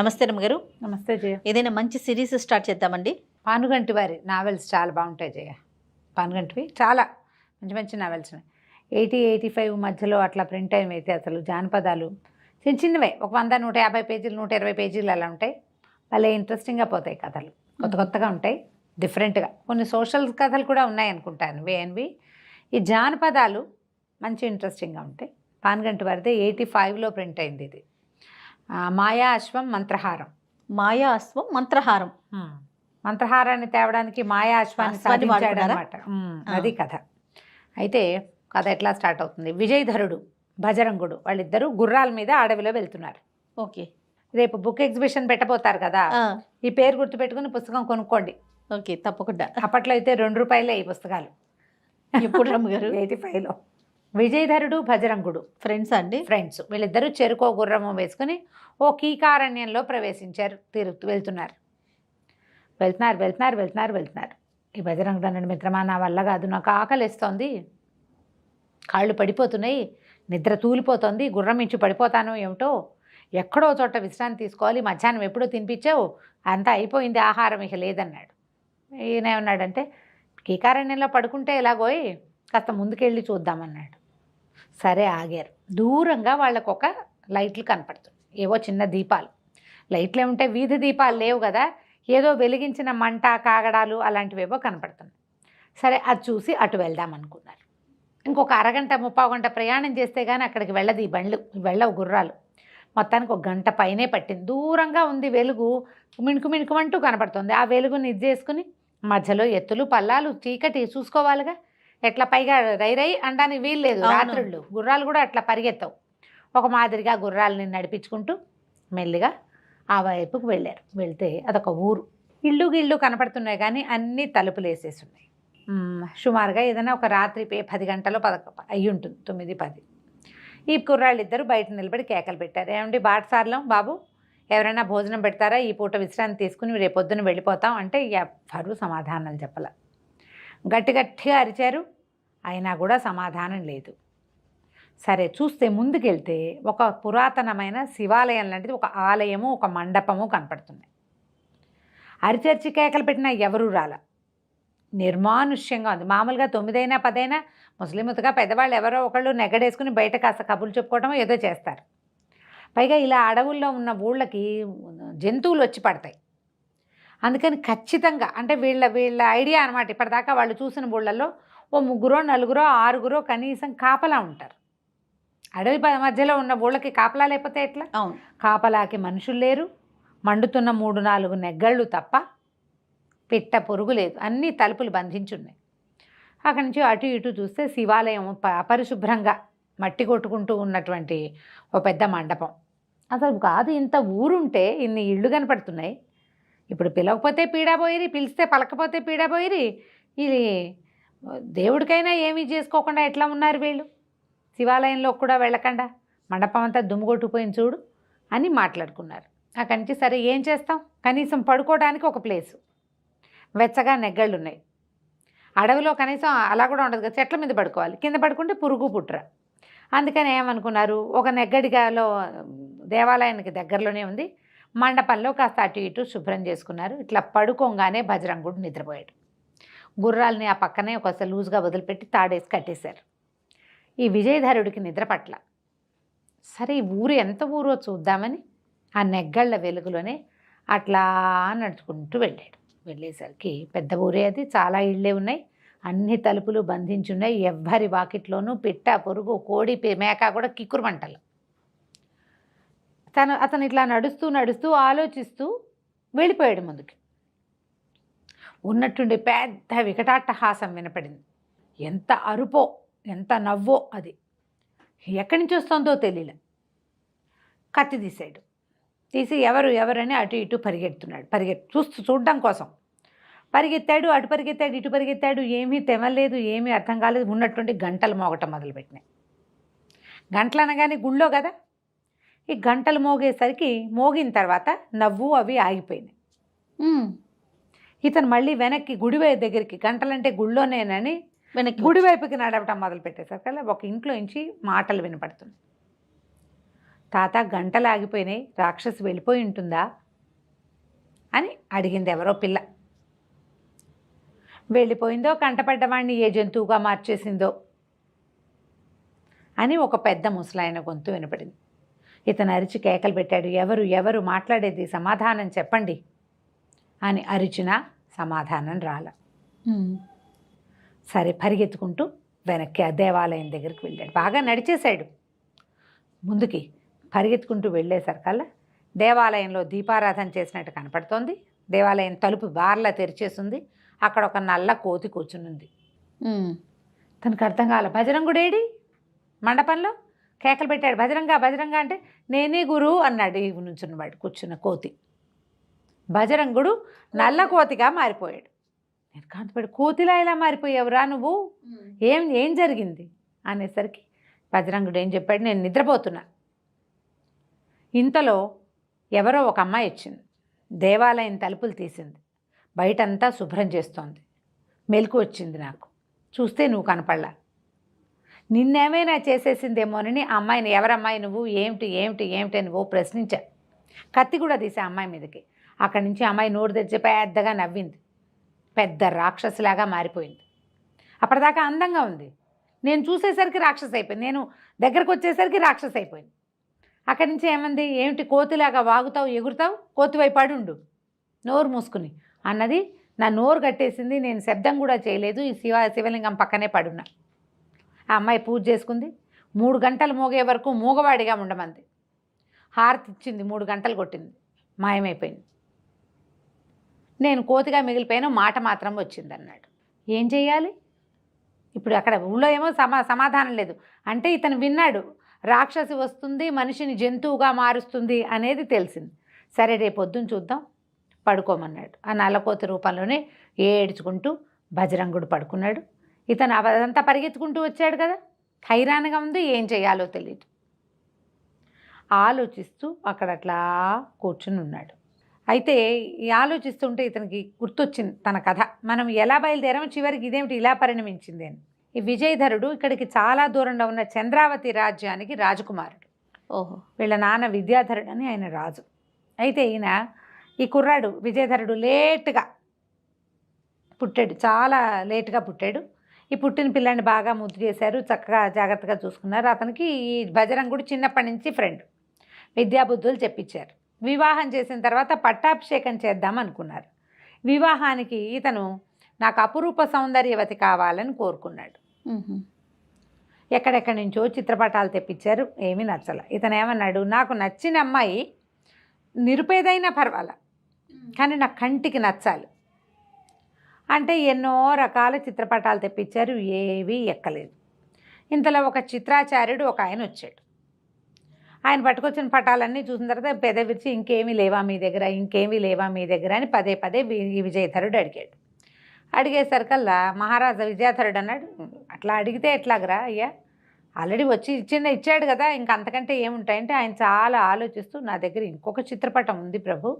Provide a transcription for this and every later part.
నమస్తే రమ్మగారు. నమస్తే జయ. ఏదైనా మంచి సిరీస్ స్టార్ట్ చేద్దామండి. పానుగంటి వారి నావెల్స్ చాలా బాగుంటాయి జయ. పానుగంటివి చాలా మంచి మంచి నావెల్స్ ఉన్నాయి. 80-85 మధ్యలో అట్లా ప్రింట్ అయినవి అయితే అసలు జానపదాలు చిన్న చిన్నవే, ఒక 100-150 పేజీలు 120 పేజీలు అలా ఉంటాయి. భలే ఇంట్రెస్టింగ్గా పోతాయి కథలు, కొత్త కొత్తగా ఉంటాయి, డిఫరెంట్గా. కొన్ని సోషల్ కథలు కూడా ఉన్నాయి అనుకుంటాను వేఎన్వి. ఈ జానపదాలు మంచి ఇంట్రెస్టింగ్గా ఉంటాయి. పానుగంటి వారిది 85లో ప్రింట్ అయింది ఇది. మాయా అశ్వం మంత్రహారం. మాయా అశ్వం మంత్రహారం. మంత్రహారాన్ని తేవడానికి మాయా అశ్వాన్ని సాధించాడు అనమాట. అది కథ. అయితే కథ ఎట్లా స్టార్ట్ అవుతుంది? విజయధరుడు, భజరంగుడు వాళ్ళిద్దరూ గుర్రాల మీద అడవిలో వెళ్తున్నారు. ఓకే. రేపు బుక్ ఎగ్జిబిషన్ పెట్టబోతారు కదా, ఈ పేరు గుర్తుపెట్టుకుని పుస్తకం కొనుక్కోండి. ఓకే, తప్పకుండా. అప్పట్లో అయితే ₹2 ఈ పుస్తకాలు. ఎప్పుడు రమ్మగారు? 85లో. విజయధరుడు, భజరంగుడు ఫ్రెండ్స్ అండి? ఫ్రెండ్స్. వీళ్ళిద్దరూ చెరుకో గుర్రము వేసుకుని ఓ కీకారణ్యంలో ప్రవేశించారు. వెళ్తున్నారు. ఈ భజరంగుడు అన్నాడు, మిత్రమా నా వల్ల కాదు, నాకు ఆకలిస్తోంది, కాళ్ళు పడిపోతున్నాయి, నిద్ర తూలిపోతుంది, గుర్రం మించి పడిపోతాను ఏమిటో, ఎక్కడో చోట విశ్రాంతి తీసుకోవాలి, మధ్యాహ్నం ఎప్పుడో తినిపించావు, అంతా అయిపోయింది, ఆహారం ఇక లేదన్నాడు. ఈయన ఏమన్నాడంటే, కీకారణ్యంలో పడుకుంటే ఎలాగోయ్, కాస్త ముందుకెళ్ళి చూద్దామన్నాడు. సరే ఆగారు. దూరంగా వాళ్ళకు ఒక లైట్లు కనపడుతుంది, ఏవో చిన్న దీపాలు. లైట్లు ఏముంటే వీధి దీపాలు లేవు కదా, ఏదో వెలిగించిన మంట కాగడాలు అలాంటివేవో కనపడుతుంది. సరే అది చూసి అటు వెళ్దాం అనుకున్నారు. ఇంకొక అరగంట 30 గంట ప్రయాణం చేస్తే కానీ అక్కడికి వెళ్ళదు ఈ బండ్లు, వెళ్ళవు గుర్రాలు. మొత్తానికి 1 గంట పైనే పట్టింది. దూరంగా ఉంది వెలుగు, మిణుకుమంటూ కనపడుతుంది. ఆ వెలుగుని ఇది చేసుకుని మధ్యలో ఎత్తులు పల్లాలు చీకటి చూసుకోవాలిగా, ఎట్లా పైగా రై అనడానికి వీలు లేదు. రాత్రుళ్ళు గుర్రాలు కూడా అట్లా పరిగెత్తవు. ఒక మాదిరిగా గుర్రాలని నడిపించుకుంటూ మెల్లిగా ఆ వైపుకు వెళ్ళారు. వెళ్తే అదొక ఊరు. ఇళ్ళు కనపడుతున్నాయి కానీ అన్నీ తలుపులు వేసేసి ఉన్నాయి. సుమారుగా ఏదైనా ఒక రాత్రి 10 గంటలో అయ్యి ఉంటుంది, 9-10. ఈ కుర్రాళ్ళు ఇద్దరు బయట నిలబడి కేకలు పెట్టారు. ఏమండి బాటసార్లం బాబు, ఎవరైనా భోజనం పెడతారా, ఈ పూట విశ్రాంతి తీసుకుని రేపొద్దున వెళ్ళిపోతాం అంటే ఎవ్వరూ సమాధానాలు చెప్పాల. గట్టిగా అరిచారు, అయినా కూడా సమాధానం లేదు. సరే చూస్తే ముందుకెళ్తే ఒక పురాతనమైన శివాలయం లాంటిది, ఒక ఆలయము, ఒక మండపము కనపడుతున్నాయి. అరిచర్చి కేకలు పెట్టినా ఎవరూ రాల. నిర్మానుష్యంగా ఉంది. మామూలుగా 9 10 ముస్లింగా పెద్దవాళ్ళు ఎవరో ఒకళ్ళు నెగడేసుకుని బయట కాస్త కబుర్లు చెప్పుకోవటమో ఏదో చేస్తారు. పైగా ఇలా అడవుల్లో ఉన్న ఊళ్ళకి జంతువులు వచ్చి పడతాయి. అందుకని ఖచ్చితంగా అంటే వీళ్ళ ఐడియా అనమాట. ఇప్పటిదాకా వాళ్ళు చూసిన ఊళ్ళల్లో ఓ 3 4 6 కనీసం కాపలా ఉంటారు. అడవి మధ్యలో ఉన్న ఊళ్ళకి కాపలా లేకపోతే ఎట్లా? అవును. కాపలాకి మనుషులు లేరు, మండుతున్న 3-4 నెగ్గళ్ళు తప్ప పిట్ట పొరుగు లేదు. అన్నీ తలుపులు బంధించున్నాయి. అక్కడి నుంచి అటు ఇటు చూస్తే శివాలయం అపరిశుభ్రంగా మట్టి కొట్టుకుంటూ ఉన్నటువంటి ఓ పెద్ద మండపం. అసలు కాదు, ఇంత ఊరుంటే ఇన్ని ఇళ్ళు కనపడుతున్నాయి. ఇప్పుడు పిలవకపోతే పీడాపోయిరి, పిలిస్తే పలకపోతే పీడాపోయిరి. ఇది దేవుడికైనా ఏమీ చేసుకోకుండా ఎట్లా ఉన్నారు వీళ్ళు, శివాలయంలో కూడా వెళ్ళకుండా మండపం అంతా దుమ్ము కొట్టుకుపోయింది చూడు అని మాట్లాడుకున్నారు. అక్కడి నుంచి సరే ఏం చేస్తాం, కనీసం పడుకోవడానికి ఒక ప్లేసు, వెచ్చగా నెగ్గళ్ళు ఉన్నాయి. అడవిలో కనీసం అలా కూడా ఉండదు కదా, చెట్ల మీద పడుకోవాలి, కింద పడుకుంటే పురుగు పుట్ర. అందుకని ఏమనుకున్నారు, ఒక నెగ్గడిగాలో దేవాలయానికి దగ్గరలోనే ఉంది మండపంలో కాస్త అటు ఇటు శుభ్రం చేసుకున్నారు. ఇట్లా పడుకోగానే భజరంగుడు నిద్రపోయాడు. గుర్రాలని ఆ పక్కనే ఒక లూజ్గా వదిలిపెట్టి తాడేసి కట్టేశారు. ఈ విజయధరుడికి నిద్ర పట్ల. సరే ఈ ఊరు ఎంత ఊరో చూద్దామని ఆ నెగ్గళ్ళ వెలుగులోనే అట్లా నడుచుకుంటూ వెళ్ళాడు. వెళ్ళేసరికి పెద్ద ఊరే అది, చాలా ఇళ్ళే ఉన్నాయి, అన్ని తలుపులు బంధించున్నాయి. ఎవ్వరి వాకిట్లోనూ పిట్ట పొరుగు కోడి మేక కూడా కిక్కురుమంటలు. అతను ఇట్లా నడుస్తూ ఆలోచిస్తూ వెళ్ళిపోయాడు ముందుకి. ఉన్నట్టుండి పెద్ద వికటాట్టహాసం వినపడింది. ఎంత అరుపో ఎంత నవ్వో అది, ఎక్కడి నుంచి వస్తుందో తెలియలే. కత్తి తీసాడు. తీసి ఎవరని అటు ఇటు పరిగెడుతున్నాడు. చూడడం కోసం పరిగెత్తాడు. అటు పరిగెత్తాడు, ఇటు పరిగెత్తాడు, ఏమీ తెమలేదు, ఏమీ అర్థం కాలేదు. ఉన్నట్టుండి గంటలు మోగటం మొదలుపెట్టినాయి. గంటలు అనగానే గుళ్ళో కదా, ఈ గంటలు మోగేసరికి మోగిన తర్వాత నవ్వు అవి ఆగిపోయినాయి. ఇతను మళ్ళీ వెనక్కి గుడి దగ్గరికి, గంటలంటే గుళ్ళోనేనని వెనక్కి గుడి వైపుకి నడవటం మొదలు పెట్టేసరికి ఒక ఇంట్లో నుంచి మాటలు వినపడుతుంది. తాత గంటలు ఆగిపోయినాయి, రాక్షసి వెళ్ళిపోయి ఉంటుందా అని అడిగింది ఎవరో పిల్ల. వెళ్ళిపోయిందో కంటపడ్డవాడిని ఏ జంతువుగా మార్చేసిందో అని ఒక పెద్ద ముసలాయన గొంతు వినపడింది. ఇతను అరిచి కేకలు పెట్టాడు, ఎవరు ఎవరు మాట్లాడేది, సమాధానం చెప్పండి అని అరిచినా సమాధానం రాల. సరే పరిగెత్తుకుంటూ వెనక్కి ఆ దేవాలయం దగ్గరికి వెళ్ళాడు. బాగా నడిచేశాడు ముందుకి. పరిగెత్తుకుంటూ వెళ్ళేసరికల్లా దేవాలయంలో దీపారాధన చేసినట్టు కనపడుతోంది. దేవాలయం తలుపు బార్లా తెరిచేసింది. అక్కడ ఒక నల్ల కోతి కూర్చునుంది. తనకు అర్థం కాల. బజరంగుడేడి మండపంలో కేకలు పెట్టాడు, బజరంగా బజరంగా అంటే నేనే గురువు అన్నాడు ఈ నుంచున్నవాడు కూర్చున్న కోతి. బజరంగుడు నల్ల కోతిగా మారిపోయాడు. నేను కాంతపడి, కోతిలా ఇలా మారిపోయావురా నువ్వు, ఏం జరిగింది అనేసరికి బజరంగుడు ఏం చెప్పాడు, నేను నిద్రపోతున్నా. ఇంతలో ఎవరో ఒక అమ్మాయి వచ్చింది. దేవాలయం తలుపులు తీసింది. బయటంతా శుభ్రం చేస్తోంది. మెలకు వచ్చింది నాకు. చూస్తే నువ్వు కనపడలా. నిన్నేమైనా చేసేసిందేమోనని ఆ అమ్మాయిని, ఎవరమ్మాయి నువ్వు, ఏమిటి ఏమిటి ఏమిటి అని ఓ ప్రశ్నించా. కత్తి కూడా తీసా అమ్మాయి మీదకి. అక్కడి నుంచి అమ్మాయి నోరు తెచ్చి పెద్దగా నవ్వింది. పెద్ద రాక్షసిలాగా మారిపోయింది. అప్పటిదాకా అందంగా ఉంది. నేను చూసేసరికి రాక్షసి అయిపోయింది. నేను దగ్గరకు వచ్చేసరికి రాక్షసి అయిపోయింది. అక్కడి నుంచి ఏమంది, ఏమిటి కోతిలాగా వాగుతావు ఎగురుతావు, కోతివైపు పడుండు నోరు మూసుకుని అన్నది. నా నోరు కట్టేసింది. నేను శబ్దం కూడా చేయలేదు. ఈ శివలింగం పక్కనే పడున్నా. ఆ అమ్మాయి పూజ చేసుకుంది. 3 గంటలు మోగే వరకు మూగవాడిగా ఉండమంది. హారతి ఇచ్చింది. 3 గంటలు కొట్టింది. మాయమైపోయింది. నేను కోతిగా మిగిలిపోయాను, మాట మాత్రం వచ్చింది అన్నాడు. ఏం చెయ్యాలి ఇప్పుడు? అక్కడ ఊళ్ళో ఏమో సమాధానం లేదు. అంటే ఇతను విన్నాడు, రాక్షసి వస్తుంది, మనిషిని జంతువుగా మారుస్తుంది అనేది తెలిసింది. సరే రేపు పొద్దున్న చూద్దాం, పడుకోమన్నాడు. ఆ నల్లకోతి రూపంలోనే ఏడ్చుకుంటూ బజరంగుడు పడుకున్నాడు. ఇతను అదంతా పరిగెత్తుకుంటూ వచ్చాడు కదా, హైరాణగా ఉంది, ఏం చేయాలో తెలియదు. ఆలోచిస్తూ అక్కడ అట్లా కూర్చుని ఉన్నాడు. అయితే ఈ ఆలోచిస్తుంటే ఇతనికి గుర్తొచ్చింది తన కథ. మనం ఎలా బయలుదేరామో చివరికి ఇదేమిటి ఇలా పరిణమించింది అని. ఈ విజయధరుడు ఇక్కడికి చాలా దూరంలో ఉన్న చంద్రావతి రాజ్యానికి రాజకుమారుడు. ఓహో. వీళ్ళ నాన్న విద్యాధరుడు అని ఆయన రాజు. అయితే ఈ కుర్రాడు విజయధరుడు లేటుగా పుట్టాడు, చాలా లేటుగా పుట్టాడు. ఈ పుట్టిన పిల్లాన్ని బాగా ముద్దు చేశారు, చక్కగా జాగ్రత్తగా చూసుకున్నారు. అతనికి ఈ బజరంగుడు చిన్నప్పటి నుంచి ఫ్రెండ్. విద్యాబుద్ధులు చెప్పించారు. వివాహం చేసిన తర్వాత పట్టాభిషేకం చేద్దాం అనుకున్నారు. వివాహానికి ఇతను నాకు అపురూప సౌందర్యవతి కావాలని కోరుకున్నాడు. ఎక్కడెక్కడి నుంచో చిత్రపటాలు తెప్పించారు, ఏమీ నచ్చల. ఇతను ఏమన్నాడు, నాకు నచ్చిన అమ్మాయి నిరుపేదైనా పర్వాలా, కానీ నా కంటికి నచ్చాలి అంటే ఎన్నో రకాల చిత్రపటాలు తెప్పించారు, ఏవీ ఎక్కలేదు. ఇంతలో ఒక చిత్రాచార్యుడు ఒక ఆయన వచ్చాడు. ఆయన పట్టుకొచ్చిన పటాలన్నీ చూసిన తర్వాత పెద విరిచి, ఇంకేమీ లేవా మీ దగ్గర, ఇంకేమీ లేవా మీ దగ్గర అని పదే పదే ఈ విజయధరుడు అడిగాడు. అడిగేసరికల్లా మహారాజా విజయధరుడు అన్నాడు, అట్లా అడిగితే ఎట్లాగరా అయ్యా, ఆల్రెడీ వచ్చి ఇచ్చాడు కదా, ఇంక అంతకంటే ఏముంటాయంటే ఆయన చాలా ఆలోచిస్తూ, నా దగ్గర ఇంకొక చిత్రపటం ఉంది ప్రభు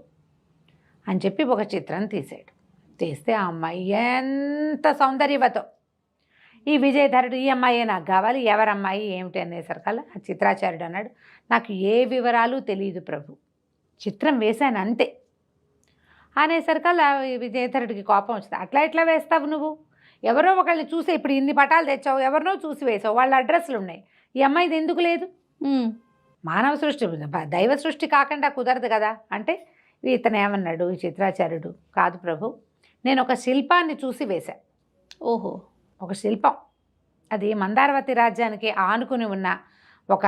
అని చెప్పి ఒక చిత్రం తీశాడు. తీస్తే ఆ అమ్మాయి ఎంత సౌందర్యవతో. ఈ విజయధరుడు, ఈ అమ్మాయే నాకు కావాలి, ఎవరమ్మాయి ఏమిటి అనేసరికల్లా ఆ చిత్రాచార్యుడు అన్నాడు, నాకు ఏ వివరాలు తెలియదు ప్రభు, చిత్రం వేశాను అంతే అనేసరికల్లా విజయధరుడికి కోపం వచ్చింది. అట్లా ఎట్లా వేస్తావు నువ్వు, ఎవరో ఒకళ్ళని చూసే, ఇప్పుడు ఇన్ని పటాలు తెచ్చావు, ఎవరినో చూసి వేసావు, వాళ్ళ అడ్రస్లు ఉన్నాయి, ఈ అమ్మాయిది ఎందుకు లేదు? మానవ సృష్టి, దైవ సృష్టి కాకుండా కుదరదు కదా అంటే ఇతను ఏమన్నాడు ఈ చిత్రాచార్యుడు, కాదు ప్రభు, నేను ఒక శిల్పాన్ని చూసి వేశా. ఓహో. ఒక శిల్పం, అది మందారవతి రాజ్యానికి ఆనుకుని ఉన్న ఒక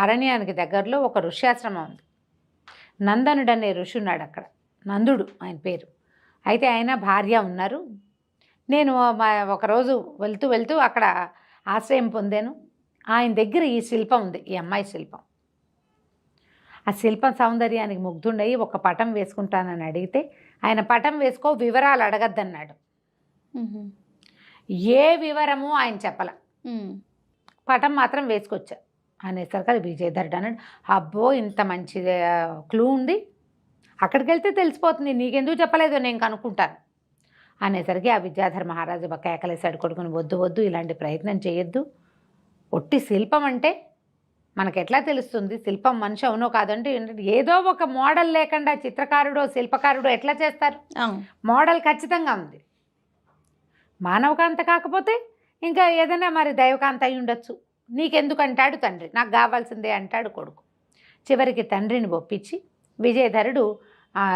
అరణ్యానికి దగ్గరలో ఒక ఋష్యాశ్రమం ఉంది. నందనుడు అనే ఋషి ఉన్నాడు అక్కడ, నందుడు ఆయన పేరు. అయితే ఆయన భార్య ఉన్నారు. నేను ఒకరోజు వెళ్తూ అక్కడ ఆశ్రయం పొందాను. ఆయన దగ్గర ఈ శిల్పం ఉంది, ఈ అమ్మాయి శిల్పం. ఆ శిల్పం సౌందర్యానికి ముగ్ధుండయి ఒక పటం వేసుకుంటానని అడిగితే ఆయన పటం వేసుకో, వివరాలు అడగద్దన్నాడు. ఏ వివరము ఆయన చెప్పల, పటం మాత్రం వేసుకొచ్చా అనేసరికి అది విజయధరుడు అన్నాడు, అబ్బో ఇంత మంచి క్లూ ఉంది, అక్కడికి వెళ్తే తెలిసిపోతుంది, నీకెందుకు చెప్పలేదో నేను కనుక్కుంటాను అనేసరికి ఆ విద్యాధర మహారాజు కేకలేసాడు కొడుకుని, వద్దు వద్దు, ఇలాంటి ప్రయత్నం చేయొద్దు, ఒట్టి శిల్పం అంటే మనకు ఎట్లా తెలుస్తుంది శిల్పం మనిషి అవునో కాదంటే ఏదో ఒక మోడల్ లేకుండా చిత్రకారుడో శిల్పకారుడో ఎట్లా చేస్తారు? మోడల్ ఖచ్చితంగా ఉంది. మానవకాంత కాకపోతే ఇంకా ఏదైనా మరి దైవకాంత అయి ఉండొచ్చు. నీకెందుకు అంటాడు తండ్రి, నాకు కావాల్సిందే అంటాడు కొడుకు. చివరికి తండ్రిని ఒప్పించి విజయధరుడు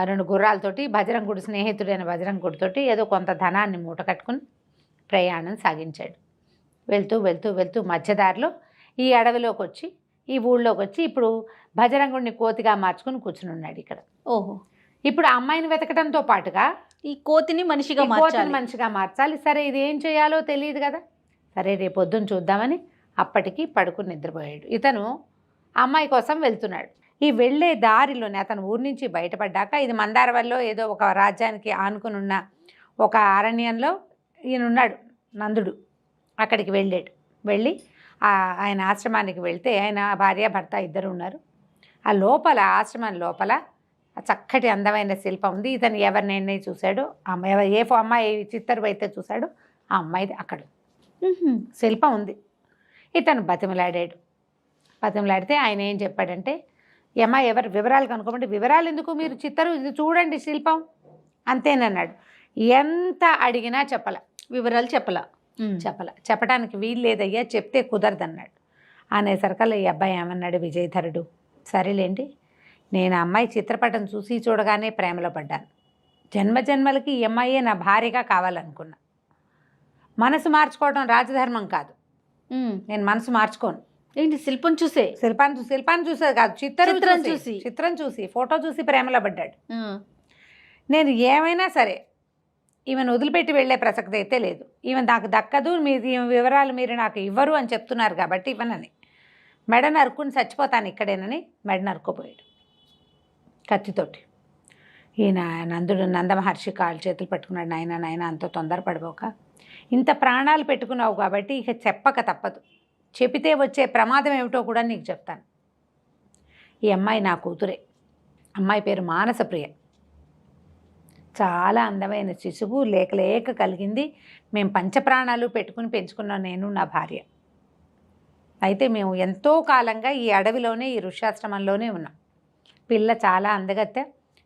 2 గుర్రాలతోటి బజరంగుడు స్నేహితుడైన బజరంగుడితోటి ఏదో కొంత ధనాన్ని మూట కట్టుకుని ప్రయాణం సాగించాడు. వెళ్తూ వెళ్తూ వెళ్తూ మధ్యదారిలో ఈ అడవిలోకి వచ్చి ఈ ఊళ్ళోకి వచ్చి ఇప్పుడు బజరంగుడిని కోతిగా మార్చుకుని కూర్చుని ఉన్నాడు ఇక్కడ. ఓహో, ఇప్పుడు ఆ అమ్మాయిని వెతకడంతో పాటుగా ఈ కోతిని మనిషిగా మార్చాలి. సరే ఇది ఏం చేయాలో తెలియదు కదా. సరే రేపు పొద్దున్న చూద్దామని అప్పటికి పడుకుని నిద్రపోయాడు. ఇతను అమ్మాయి కోసం వెళ్తున్నాడు. ఈ వెళ్ళే దారిలోనే అతను ఊరి నుంచి బయటపడ్డాక ఇది మందారవల్లో ఏదో ఒక రాజ్యానికి ఆనుకుని ఉన్న ఒక అరణ్యంలో ఈయనున్నాడు నందుడు. అక్కడికి వెళ్ళి ఆయన ఆశ్రమానికి వెళ్తే ఆయన భార్య భర్త ఇద్దరు ఉన్నారు. ఆ లోపల ఆశ్రమం లోపల చక్కటి అందమైన శిల్పం ఉంది. ఇతను ఎవరినైనా చూశాడు, ఏ అమ్మాయి చిత్తరు అయితే చూశాడు ఆ అమ్మాయిది అక్కడ శిల్పం ఉంది. ఇతను బతిమలాడితే ఆయన ఏం చెప్పాడంటే, ఈ అమ్మాయి ఎవరు వివరాలు కనుక్కోమంటే, వివరాలు ఎందుకు, మీరు చిత్తరు ఇది చూడండి శిల్పం అంతేనన్నాడు. ఎంత అడిగినా వివరాలు చెప్పడానికి వీలు లేదయ్యా, చెప్తే కుదరదన్నాడు. అనేసరికల్లా ఈ అబ్బాయి ఏమన్నాడు విజయధరుడు, సరేలేండి నేను ఆ అమ్మాయి చిత్రపటం చూడగానే ప్రేమలో పడ్డాను. జన్మలకి ఈ అమ్మాయే నా భార్యగా కావాలనుకున్నా. మనసు మార్చుకోవడం రాజధర్మం కాదు. నేను మనసు మార్చుకోను. ఏంటి శిల్పాన్ని చూసేది కాదు, చిత్రం చూసి ఫోటో చూసి ప్రేమలో పడ్డాడు. నేను ఏమైనా సరే ఈమెను వదిలిపెట్టి వెళ్ళే ప్రసక్తి అయితే లేదు. ఈమె నాకు దక్కదు, మీది వివరాలు మీరు నాకు ఇవ్వరు అని చెప్తున్నారు కాబట్టి ఇవ్వనని మెడ నరుక్కుని చచ్చిపోతాను ఇక్కడేనని మెడ నరుక్కుపోయాడు కత్తితోటి. ఈయన నందమహర్షి కాళ్ళు చేతులు పట్టుకున్నాడు. నాయన అంత తొందరపడిపోక, ఇంత ప్రాణాలు పెట్టుకున్నావు కాబట్టి ఇక చెప్పక తప్పదు. చెబితే వచ్చే ప్రమాదం ఏమిటో కూడా నీకు చెప్తాను. ఈ అమ్మాయి నా కూతురే. అమ్మాయి పేరు మానసప్రియ. చాలా అందమైన శిశువు లేక కలిగింది. మేము పంచప్రాణాలు పెట్టుకుని పెంచుకున్నాం నేను నా భార్య. అయితే మేము ఎంతో కాలంగా ఈ అడవిలోనే ఈ ఋష్యాశ్రమంలోనే ఉన్నాం. పిల్ల చాలా అందగత్తె,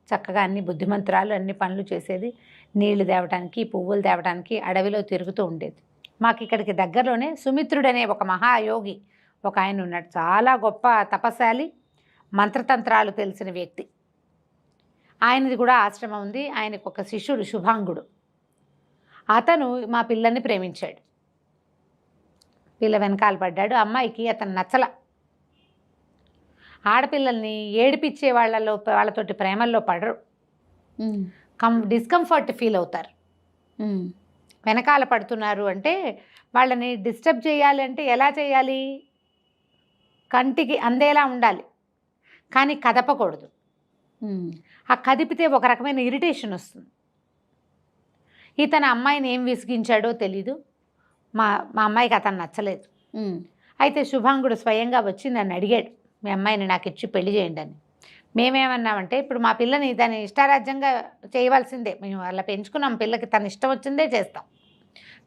చక్కగా అన్ని బుద్ధిమంతురాలు, అన్ని పనులు చేసేది. నీళ్లు తేవడానికి పువ్వులు తేవడానికి అడవిలో తిరుగుతూ ఉండేది. మాకు ఇక్కడికి దగ్గరలోనే సుమిత్రుడనే ఒక మహాయోగి ఒక ఆయన ఉన్నాడు. చాలా గొప్ప తపశాలి, మంత్రతంత్రాలు తెలిసిన వ్యక్తి. ఆయనది కూడా ఆశ్రమం ఉంది. ఆయనకు ఒక శిష్యుడు శుభాంగుడు. అతను మా పిల్లని ప్రేమించాడు. పిల్ల వెనకాల పడ్డాడు. అమ్మాయికి అతను నచ్చల. ఆడపిల్లల్ని ఏడిపించే వాళ్ళతోటి ప్రేమల్లో పడరు, డిస్కంఫర్ట్ ఫీల్ అవుతారు. వెనకాల పడుతున్నారు అంటే వాళ్ళని డిస్టర్బ్ చేయాలి అంటే ఎలా చేయాలి, కంటికి అందేలా ఉండాలి కానీ కదపకూడదు. ఆ కదిపితే ఒక రకమైన ఇరిటేషన్ వస్తుంది. ఇతను అమ్మాయిని ఏం విసిగించాడో తెలీదు. మా అమ్మాయికి అతను నచ్చలేదు. అయితే శుభాంగుడు స్వయంగా వచ్చి నన్ను అడిగాడు, మీ అమ్మాయిని నాకు ఇచ్చి పెళ్లి చేయండి అని. మేమేమన్నామంటే, ఇప్పుడు మా పిల్లని దాన్ని ఇష్టారాజ్యంగా చేయవలసిందే, మేము అలా పెంచుకున్నాం, పిల్లకి తన ఇష్టం వచ్చిందే చేస్తాం,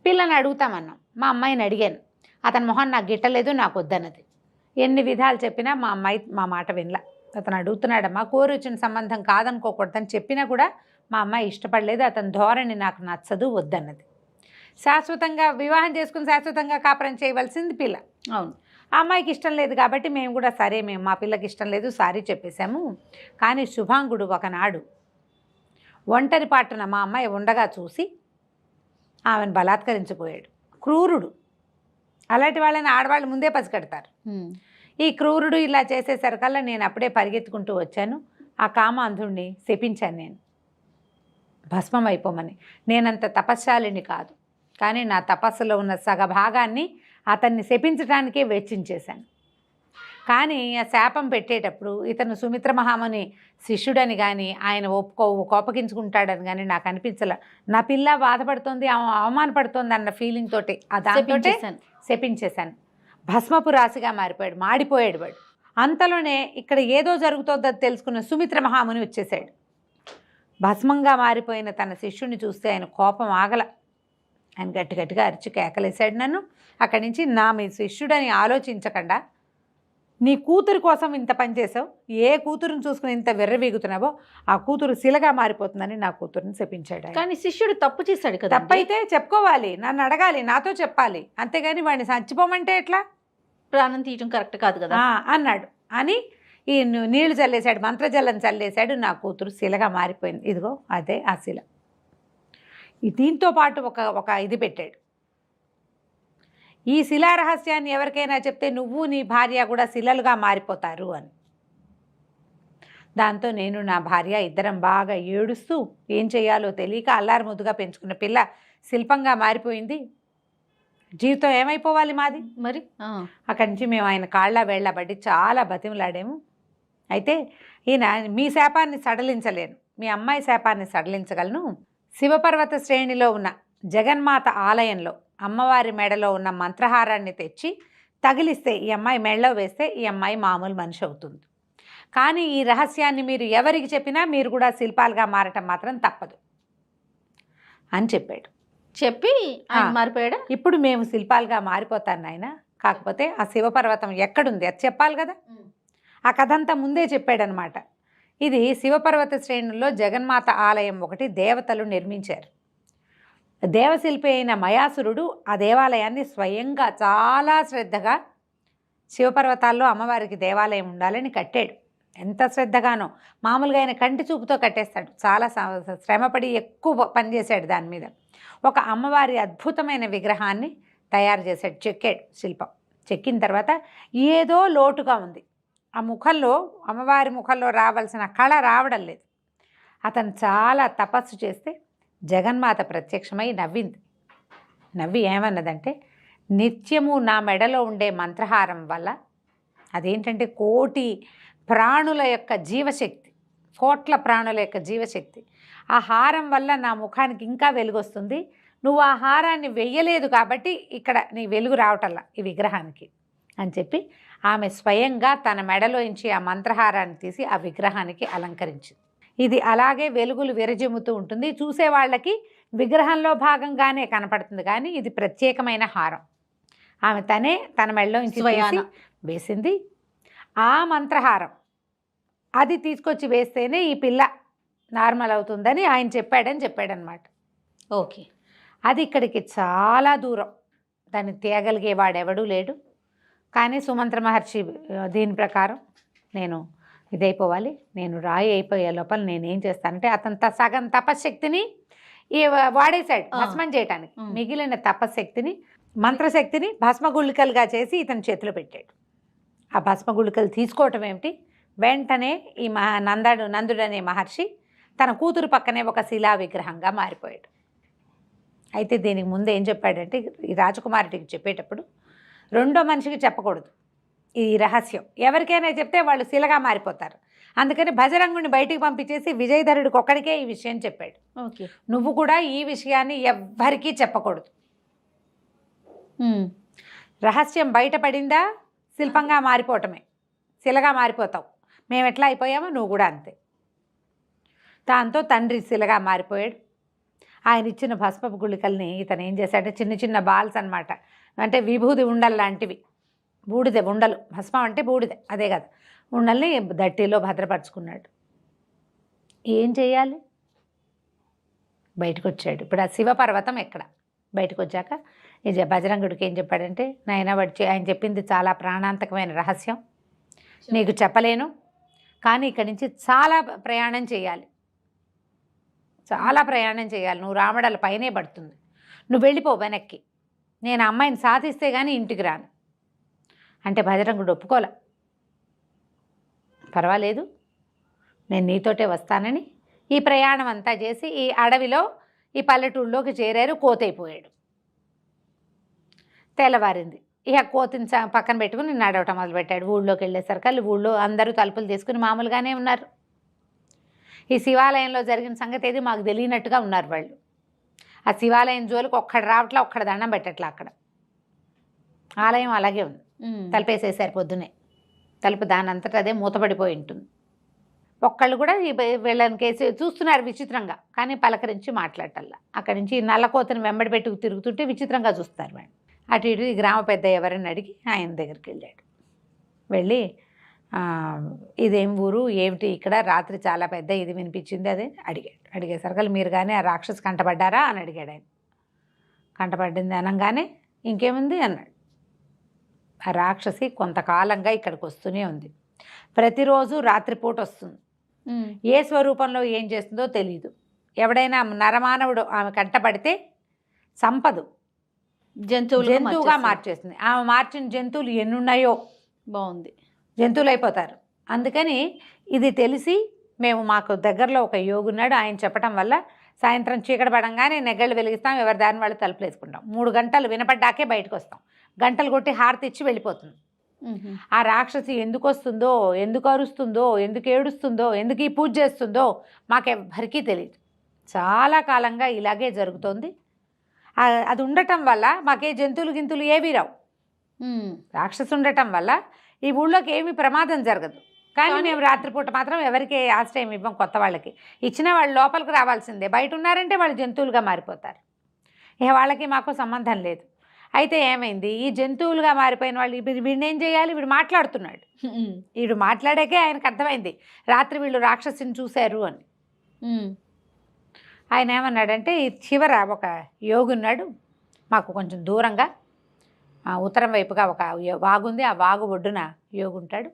పిల్లని అడుగుతామన్నాం. మా అమ్మాయిని అడిగాను, అతని మొహం నాకు గిట్టలేదు, నాకు వద్దన్నది. ఎన్ని విధాలు చెప్పినా మా అమ్మాయి మా మాట వినలా. అతను అడుగుతున్నాడమ్మా, కోరి వచ్చిన సంబంధం కాదనుకోకూడదని చెప్పినా కూడా మా అమ్మాయి ఇష్టపడలేదు, అతని ధోరణి నాకు నచ్చదు, వద్దన్నది. శాశ్వతంగా వివాహం చేసుకుని శాశ్వతంగా కాపురం చేయవలసింది పిల్ల. అవును, ఆ అమ్మాయికి ఇష్టం లేదు కాబట్టి మేము కూడా సరే, మేము మా పిల్లకి ఇష్టం లేదు సారీ చెప్పేశాము. కానీ శుభాంగుడు ఒకనాడు ఒంటరి పాటున మా అమ్మాయి ఉండగా చూసి ఆమెను బలాత్కరించిపోయాడు. క్రూరుడు. అలాంటి వాళ్ళని ఆడవాళ్ళు ముందే పసిగడతారు. ఈ క్రూరుడు ఇలా చేసేసరికల్లా నేను అప్పుడే పరిగెత్తుకుంటూ వచ్చాను. ఆ కామాంధుడిని శపించాను, నేను భస్మం అయిపోమని. నేనంత తపశ్శాలిని కాదు, కానీ నా తపస్సులో ఉన్న సగభాగాన్ని అతన్ని శపించడానికే వెచ్చించేశాను. కానీ ఆ శాపం పెట్టేటప్పుడు ఇతను సుమిత్ర మహాముని శిష్యుడని కానీ ఆయన కోపగించుకుంటాడని కానీ నాకు అనిపించలే. నా పిల్ల బాధపడుతుంది, అవమానపడుతుంది అన్న ఫీలింగ్ తోటి దాంతో శపించేశాను. భస్మపు రాశిగా మారిపోయాడు, మాడిపోయాడు వాడు. అంతలోనే ఇక్కడ ఏదో జరుగుతుందని తెలుసుకున్న సుమిత్ర మహాముని వచ్చేసాడు. భస్మంగా మారిపోయిన తన శిష్యుడిని చూస్తే ఆయన కోపం ఆగల. ఆయన గట్టిగా అరిచి కేకలేశాడు నన్ను. అక్కడి నుంచి మీ శిష్యుడని ఆలోచించకుండా నీ కూతురు కోసం ఇంత పని చేసావు, ఏ కూతురుని చూసుకుని ఇంత వెర్రవీగుతున్నావో ఆ కూతురు శిలగా మారిపోతుందని నా కూతురుని శపించాడు ఆయన. కానీ శిష్యుడు తప్పు చేశాడు కదా. తప్పైతే చెప్పుకోవాలి, నన్ను అడగాలి, నాతో చెప్పాలి, అంతేగాని వాడిని చచ్చిపోమంటే ఎట్లా? ప్రాణం తీయటం కరెక్ట్ కాదు కదా అన్నాడు. అని ఈ నీళ్లు చల్లేశాడు, మంత్రజల్లం చల్లేశాడు, నా కూతురు శిలగా మారిపోయింది. ఇదిగో అదే ఆ శిల. దీంతో పాటు ఒక ఇది పెట్టాడు, ఈ శిలా రహస్యాన్ని ఎవరికైనా చెప్తే నువ్వు నీ భార్య కూడా శిలలుగా మారిపోతారు అని. దాంతో నేను నా భార్య ఇద్దరం బాగా ఏడుస్తూ ఏం చేయాలో తెలియక అల్లారు ముద్దుగా పెంచుకున్న పిల్ల శిల్పంగా మారిపోయింది. జీవితం ఏమైపోవాలి మాది మరి. అక్కడి నుంచి మేము ఆయన కాళ్ళ వేళ్ళబడి చాలా బతిమలాడాము. అయితే ఈయన మీ శాపాన్ని సడలించలేను, మీ అమ్మాయి శాపాన్ని సడలించగలను. శివపర్వత శ్రేణిలో ఉన్న జగన్మాత ఆలయంలో అమ్మవారి మెడలో ఉన్న మంత్రహారాన్ని తెచ్చి తగిలిస్తే, ఈ అమ్మాయి మెడలో వేస్తే ఈ అమ్మాయి మామూలు మనిషి అవుతుంది. కానీ ఈ రహస్యాన్ని మీరు ఎవరికి చెప్పినా మీరు కూడా శిల్పాలుగా మారటం మాత్రం తప్పదు అని చెప్పాడు. చెప్పి మారిపోయాడు. ఇప్పుడు మేము శిల్పాలుగా మారిపోతాను నాయన, కాకపోతే ఆ శివపర్వతం ఎక్కడుంది అది చెప్పాలి కదా. ఆ కథ అంతా ముందే చెప్పాడనమాట. ఇది శివపర్వత శ్రేణుల్లో జగన్మాత ఆలయం ఒకటి దేవతలు నిర్మించారు. దేవశిల్పి అయిన మయాసురుడు ఆ దేవాలయాన్ని స్వయంగా చాలా శ్రద్ధగా, శివపర్వతాల్లో అమ్మవారికి దేవాలయం ఉండాలని కట్టాడు. ఎంత శ్రద్ధగానో, మామూలుగా ఆయన కంటి చూపుతో కట్టేస్తాడు, చాలా శ్రమపడి ఎక్కువ పనిచేశాడు దాని మీద. ఒక అమ్మవారి అద్భుతమైన విగ్రహాన్ని తయారు చేశాడు, చెక్కాడు శిల్పం. చెక్కిన తర్వాత ఏదో లోటుగా ఉంది, ఆ ముఖంలో, అమ్మవారి ముఖంలో రావాల్సిన కళ రావడం లేదు. అతను చాలా తపస్సు చేస్తే జగన్మాత ప్రత్యక్షమై నవ్వింది. నవ్వి ఏమన్నదంటే, నిత్యము నా మెడలో ఉండే మంత్రహారం వల్ల, అదేంటంటే కోటి ప్రాణుల యొక్క జీవశక్తి, కోట్ల ప్రాణుల యొక్క జీవశక్తి, ఆ హారం వల్ల నా ముఖానికి ఇంకా వెలుగు వస్తుంది. నువ్వు ఆ హారాన్ని వెయ్యలేదు కాబట్టి ఇక్కడ నీ వెలుగు రావటల్లా ఈ విగ్రహానికి అని చెప్పి ఆమె స్వయంగా తన మెడలోంచి ఆ మంత్రహారాన్ని తీసి ఆ విగ్రహానికి అలంకరించింది. ఇది అలాగే వెలుగులు విరజిమ్ముతూ ఉంటుంది, చూసే వాళ్ళకి విగ్రహంలో భాగంగానే కనపడుతుంది, కానీ ఇది ప్రత్యేకమైన హారం. ఆమె తన మెడలోంచి వేసింది. ఆ మంత్రహారం అది తీసుకొచ్చి వేస్తేనే ఈ పిల్ల నార్మల్ అవుతుందని ఆయన చెప్పాడనమాట. ఓకే. అది ఇక్కడికి చాలా దూరం, దాన్ని తేగలిగేవాడెవడూ లేడు. కానీ సుమంత్ర మహర్షి దీని ప్రకారం నేను ఇదైపోవాలి, నేను రాయి అయిపోయే లోపల నేనేం చేస్తానంటే, అతను సగం తపశ్శక్తిని వాడేశాడు భస్మం చేయటానికి, మిగిలిన తపశ్శక్తిని, మంత్రశక్తిని భస్మగుళికలుగా చేసి ఇతని చేతిలో పెట్టాడు. ఆ భస్మగుళికలు తీసుకోవటం ఏమిటి, వెంటనే ఈ నందుడనే మహర్షి తన కూతురు పక్కనే ఒక శిలా విగ్రహంగా మారిపోయాడు. అయితే దీనికి ముందు ఏం చెప్పాడంటే, ఈ రాజకుమారుడికి చెప్పేటప్పుడు రెండో మనిషికి చెప్పకూడదు ఈ రహస్యం. ఎవరికైనా చెప్తే వాళ్ళు శిలగా మారిపోతారు. అందుకని భజరంగుని బయటికి పంపించేసి విజయధరుడికి ఒక్కడికే ఈ విషయం చెప్పాడు. ఓకే, నువ్వు కూడా ఈ విషయాన్ని ఎవ్వరికీ చెప్పకూడదు. రహస్యం బయటపడిందా శిల్పంగా మారిపోవటమే, శిలగా మారిపోతావు. మేము ఎట్లా అయిపోయామో నువ్వు కూడా అంతే. దాంతో తండ్రి శిలగా మారిపోయాడు. ఆయన ఇచ్చిన భస్మపు గుళికల్ని ఇతను ఏం చేశాడంటే, చిన్న చిన్న బాల్స్ అనమాట, అంటే విభూది ఉండలు లాంటివి, బూడిద ఉండలు, భస్మం అంటే బూడిద అదే కదా, ఉండల్ని దట్టిలో భద్రపరుచుకున్నాడు. ఏం చేయాలి, బయటకు వచ్చాడు. ఇప్పుడు ఆ శివపర్వతం ఎక్కడ, బయటకు వచ్చాక బజరంగుడికి ఏం చెప్పాడంటే, నాయన ఆయన చెప్పింది చాలా ప్రాణాంతకమైన రహస్యం, నీకు చెప్పలేను, కానీ ఇక్కడి నుంచి చాలా ప్రయాణం చేయాలి, చాలా ప్రయాణం చేయాలి, నువ్వు రామడల పైనే పడుతుంది, నువ్వు వెళ్ళిపో వెనక్కి, నేను అమ్మాయిని సాధిస్తే కానీ ఇంటికి రాను అంటే బజరంగుడు ఒప్పుకోలే. పర్వాలేదు, నేను నీతోటే వస్తానని ఈ ప్రయాణం అంతా చేసి ఈ అడవిలో ఈ పల్లెటూళ్ళలోకి చేరారు. కోతైపోయాడు. తెల్లవారింది. ఇక కోతిని పక్కన పెట్టుకుని నడవటం మొదలుపెట్టాడు. ఊళ్ళోకి వెళ్ళేసరికి ఊళ్ళో అందరూ తలుపులు తీసుకుని మామూలుగానే ఉన్నారు. ఈ శివాలయంలో జరిగిన సంగతి ఏది మాకు తెలియనట్టుగా ఉన్నారు వాళ్ళు. ఆ శివాలయం జోలికి ఒక్కడు రావట్లా, ఒక్కడ దండం పెట్టట్లా. అక్కడ ఆలయం అలాగే ఉంది, తలుపేసేసారు పొద్దునే. తలుపు దాని అంతటా అదే మూతపడిపోయి ఉంటుంది. ఒక్కళ్ళు కూడా వీళ్ళని కేసి చూస్తున్నారు విచిత్రంగా, కానీ పలకరించి మాట్లాడటల్లా. అక్కడి నుంచి నల్లకోతను వెంబడి పెట్టుకు తిరుగుతుంటే విచిత్రంగా చూస్తారు వాళ్ళు. అటు ఇటు ఈ గ్రామ పెద్ద ఎవరని అడిగి ఆయన దగ్గరికి వెళ్ళాడు. వెళ్ళి ఇదేం ఊరు ఏమిటి ఇక్కడ రాత్రి చాలా పెద్ద ఇది వినిపించింది అదే అడిగేసరికి మీరు కానీ ఆ రాక్షసు కంటపడ్డారా అని అడిగాడు ఆయన. కంటపడింది అనగానే ఇంకేముంది అన్నాడు. ఆ రాక్షసి కొంతకాలంగా ఇక్కడికి వస్తూనే ఉంది, ప్రతిరోజు రాత్రిపూట వస్తుంది. ఏ స్వరూపంలో ఏం చేస్తుందో తెలియదు. ఎవడైనా నరమానవుడు ఆమె కంటపడితే సంపదు, జంతువుగా మార్చేస్తుంది. ఆమె మార్చిన జంతువులు ఎన్నున్నాయో బాగుంది, జంతువులు అయిపోతారు. అందుకని ఇది తెలిసి మేము మాకు దగ్గరలో ఒక యోగి ఉన్నాడు, ఆయన చెప్పడం వల్ల సాయంత్రం చీకటి పడంగానే నెగ్గళ్ళు వెలిగిస్తాం, ఎవరి దాని వాళ్ళు తలుపులు వేసుకుంటాం. 3 గంటలు వినపడ్డాకే బయటకు వస్తాం, గంటలు కొట్టి హారతి ఇచ్చి వెళ్ళిపోతుంది. ఆ రాక్షసి ఎందుకు వస్తుందో, ఎందుకు అరుస్తుందో, ఎందుకు ఏడుస్తుందో, ఎందుకు ఈ పూజ చేస్తుందో మాకెవ్వరికీ తెలియదు. చాలా కాలంగా ఇలాగే జరుగుతోంది. అది ఉండటం వల్ల మాకే జంతువులు గింతులు ఏవీ రావు. రాక్షసు ఉండటం వల్ల ఈ ఊళ్ళోకి ఏమీ ప్రమాదం జరగదు. కానీ మేము రాత్రిపూట మాత్రం ఎవరికి ఆశ్రయం ఇవ్వం. కొత్త వాళ్ళకి ఇచ్చిన వాళ్ళు లోపలికి రావాల్సిందే, బయట ఉన్నారంటే వాళ్ళు జంతువులుగా మారిపోతారు. ఇక వాళ్ళకి మాకు సంబంధం లేదు. అయితే ఏమైంది, ఈ జంతువులుగా మారిపోయిన వాళ్ళు వీడిని ఏం చేయాలి, వీడు మాట్లాడుతున్నాడు. వీడు మాట్లాడాకే ఆయనకు అర్థమైంది రాత్రి వీళ్ళు రాక్షసిని చూశారు అని. ఆయన ఏమన్నాడంటే, ఈ చివర ఒక యోగి ఉన్నాడు, మాకు కొంచెం దూరంగా ఉత్తరం వైపుగా ఒక వాగుంది, ఆ వాగు ఒడ్డున యోగి ఉంటాడు.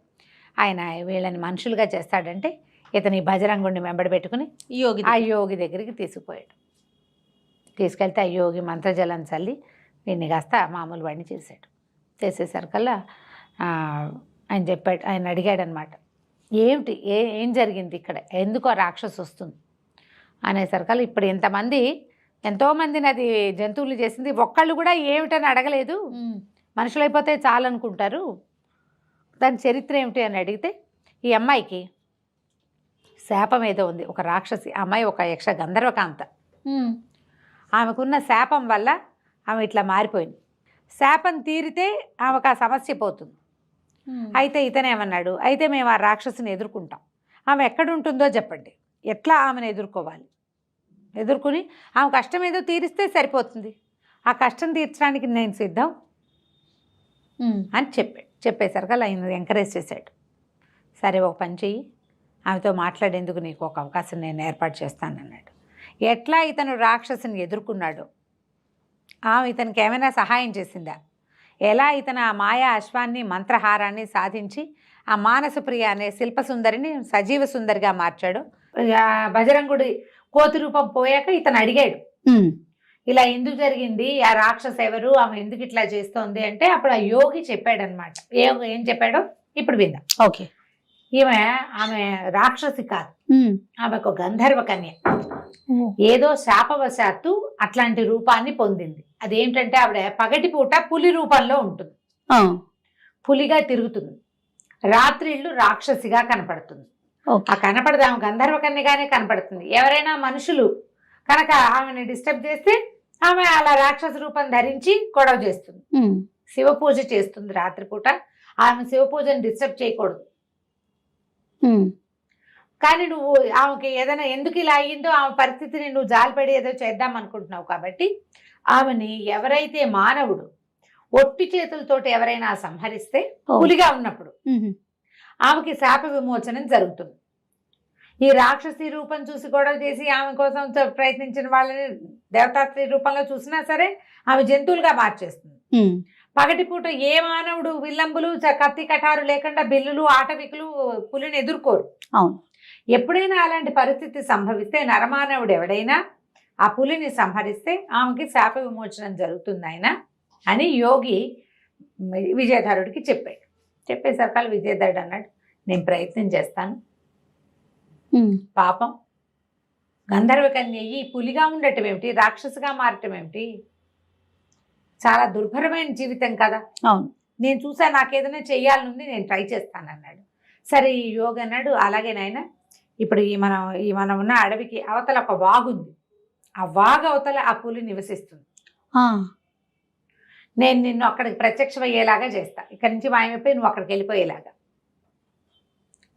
ఆయన వీళ్ళని మనుషులుగా చేస్తాడంటే ఇతని బజరంగుడిని వెంబడి పెట్టుకుని ఆ యోగి దగ్గరికి తీసుకుపోయాడు. తీసుకెళ్తే ఆ యోగి మంత్రజలం చల్లి వీడిని కాస్త మామూలు వాడిని చేశాడు. చేసేసరికల్లా ఆయన చెప్పాడు, ఆయన అడిగాడనమాట, ఏమిటి ఏం జరిగింది ఇక్కడ, ఎందుకు ఆ రాక్షసు వస్తుంది అనేసరికల్లా ఇప్పుడు ఎంతోమందిని అది జంతువులు చేసింది, ఒక్కళ్ళు కూడా ఏమిటని అడగలేదు, మనుషులైపోతే చాలనుకుంటారు, దాని చరిత్ర ఏమిటి అని అడిగితే ఈ అమ్మాయికి శాపం ఏదో ఉంది, ఒక రాక్షసి అమ్మాయి, ఒక యక్ష గంధర్వకాంత, ఆమెకున్న శాపం వల్ల ఆమె ఇట్లా మారిపోయింది. శాపం తీరితే ఆమెకు ఆ సమస్య పోతుంది. అయితే ఇతనేమన్నాడు, అయితే మేము ఆ రాక్షసుని ఎదుర్కొంటాం, ఆమె ఎక్కడుంటుందో చెప్పండి, ఎట్లా ఆమెను ఎదుర్కోవాలి, ఎదుర్కొని ఆమె కష్టం ఏదో తీరిస్తే సరిపోతుంది, ఆ కష్టం తీర్చడానికి నేను సిద్ధం అని చెప్పేసరికి అలా ఆయన ఎంకరేజ్ చేశాడు. సరే ఒక పని చెయ్యి, ఆమెతో మాట్లాడేందుకు నీకు ఒక అవకాశం నేను ఏర్పాటు చేస్తానన్నాడు. ఎట్లా ఇతను రాక్షసుని ఎదుర్కొన్నాడో, ఆమె ఇతనికి ఏమైనా సహాయం చేసిందా, ఎలా ఇతను ఆ మాయా అశ్వాన్ని మంత్రహారాన్ని సాధించి ఆ మానసప్రియ అనే శిల్పసుందరిని సజీవ సుందరిగా మార్చాడు. బజరంగుడి కోతి రూపం పోయాక ఇతను అడిగాడు, ఇలా ఎందుకు జరిగింది, ఆ రాక్షస ఎవరు, ఆమె ఎందుకు ఇట్లా చేస్తోంది అంటే అప్పుడు ఆ యోగి చెప్పాడనమాట. ఏం చెప్పాడో ఇప్పుడు విందాం. ఓకే. ఆమె రాక్షసి కాదు, ఆమె ఒక గంధర్వ కన్య. ఏదో శాపవశాత్తు అట్లాంటి రూపాన్ని పొందింది. అదేంటంటే ఆవిడ పగటిపూట పులి రూపంలో ఉంటుంది, పులిగా తిరుగుతుంది, రాత్రిళ్ళు రాక్షసిగా కనపడుతుంది. ఆ కనపడదు, ఆమె గంధర్వ కన్యగానే కనపడుతుంది. ఎవరైనా మనుషులు కనుక ఆమెను డిస్టర్బ్ చేస్తే ఆమె అలా రాక్షస రూపం ధరించి గొడవ చేస్తుంది, శివ పూజ చేస్తుంది రాత్రిపూట. ఆమె శివ పూజను డిస్టర్బ్ చేయకూడదు. కానీ నువ్వు ఆమెకి ఏదైనా ఎందుకు ఇలా అయ్యిందో ఆమె పరిస్థితిని నువ్వు జాలిపడి ఏదో చేద్దాం అనుకుంటున్నావు కాబట్టి ఆమెని ఎవరైతే మానవుడు ఒట్టి చేతులతోటి ఎవరైనా సంహరిస్తే పులిగా ఉన్నప్పుడు ఆమెకి శాప విమోచనం జరుగుతుంది. ఈ రాక్షసి రూపం చూసి గొడవ చేసి ఆమె కోసం ప్రయత్నించిన వాళ్ళని దేవతాస్త్రీ రూపంలో చూసినా సరే ఆమె జంతువులుగా మార్చేస్తుంది. పగటిపూట ఏ మానవుడు విల్లంబులు కత్తి కటారు లేకుండా బిల్లులు ఆటవికులు పులిని ఎదుర్కోరు. అవును. ఎప్పుడైనా అలాంటి పరిస్థితి సంభవిస్తే నరమానవుడు ఎవడైనా ఆ పులిని సంహరిస్తే ఆమెకి శాప విమోచనం జరుగుతుంది ఆయన అని యోగి విజయధరుడికి చెప్పాడు. చెప్పేసరికి విజయధరుడు అన్నాడు, నేను ప్రయత్నం చేస్తాను. పాపం గంధర్వ కన్య ఈ పులిగా ఉండటం ఏమిటి, రాక్షసుగా మారటం ఏమిటి, చాలా దుర్భరమైన జీవితం కదా. అవును, నేను చూసా, నాకేదైనా చెయ్యాలనుంది, నేను ట్రై చేస్తానన్నాడు. సరే ఈ యోగి అన్నాడు, అలాగే నాయన, ఇప్పుడు ఈ మనం ఉన్న అడవికి అవతల ఒక వాగుంది, ఆ వాగు అవతల ఆ పులి నివసిస్తుంది, నేను నిన్ను అక్కడికి ప్రత్యక్షమయ్యేలాగా చేస్తా, ఇక్కడి నుంచి మాయమైపోయి నువ్వు అక్కడికి వెళ్ళిపోయేలాగా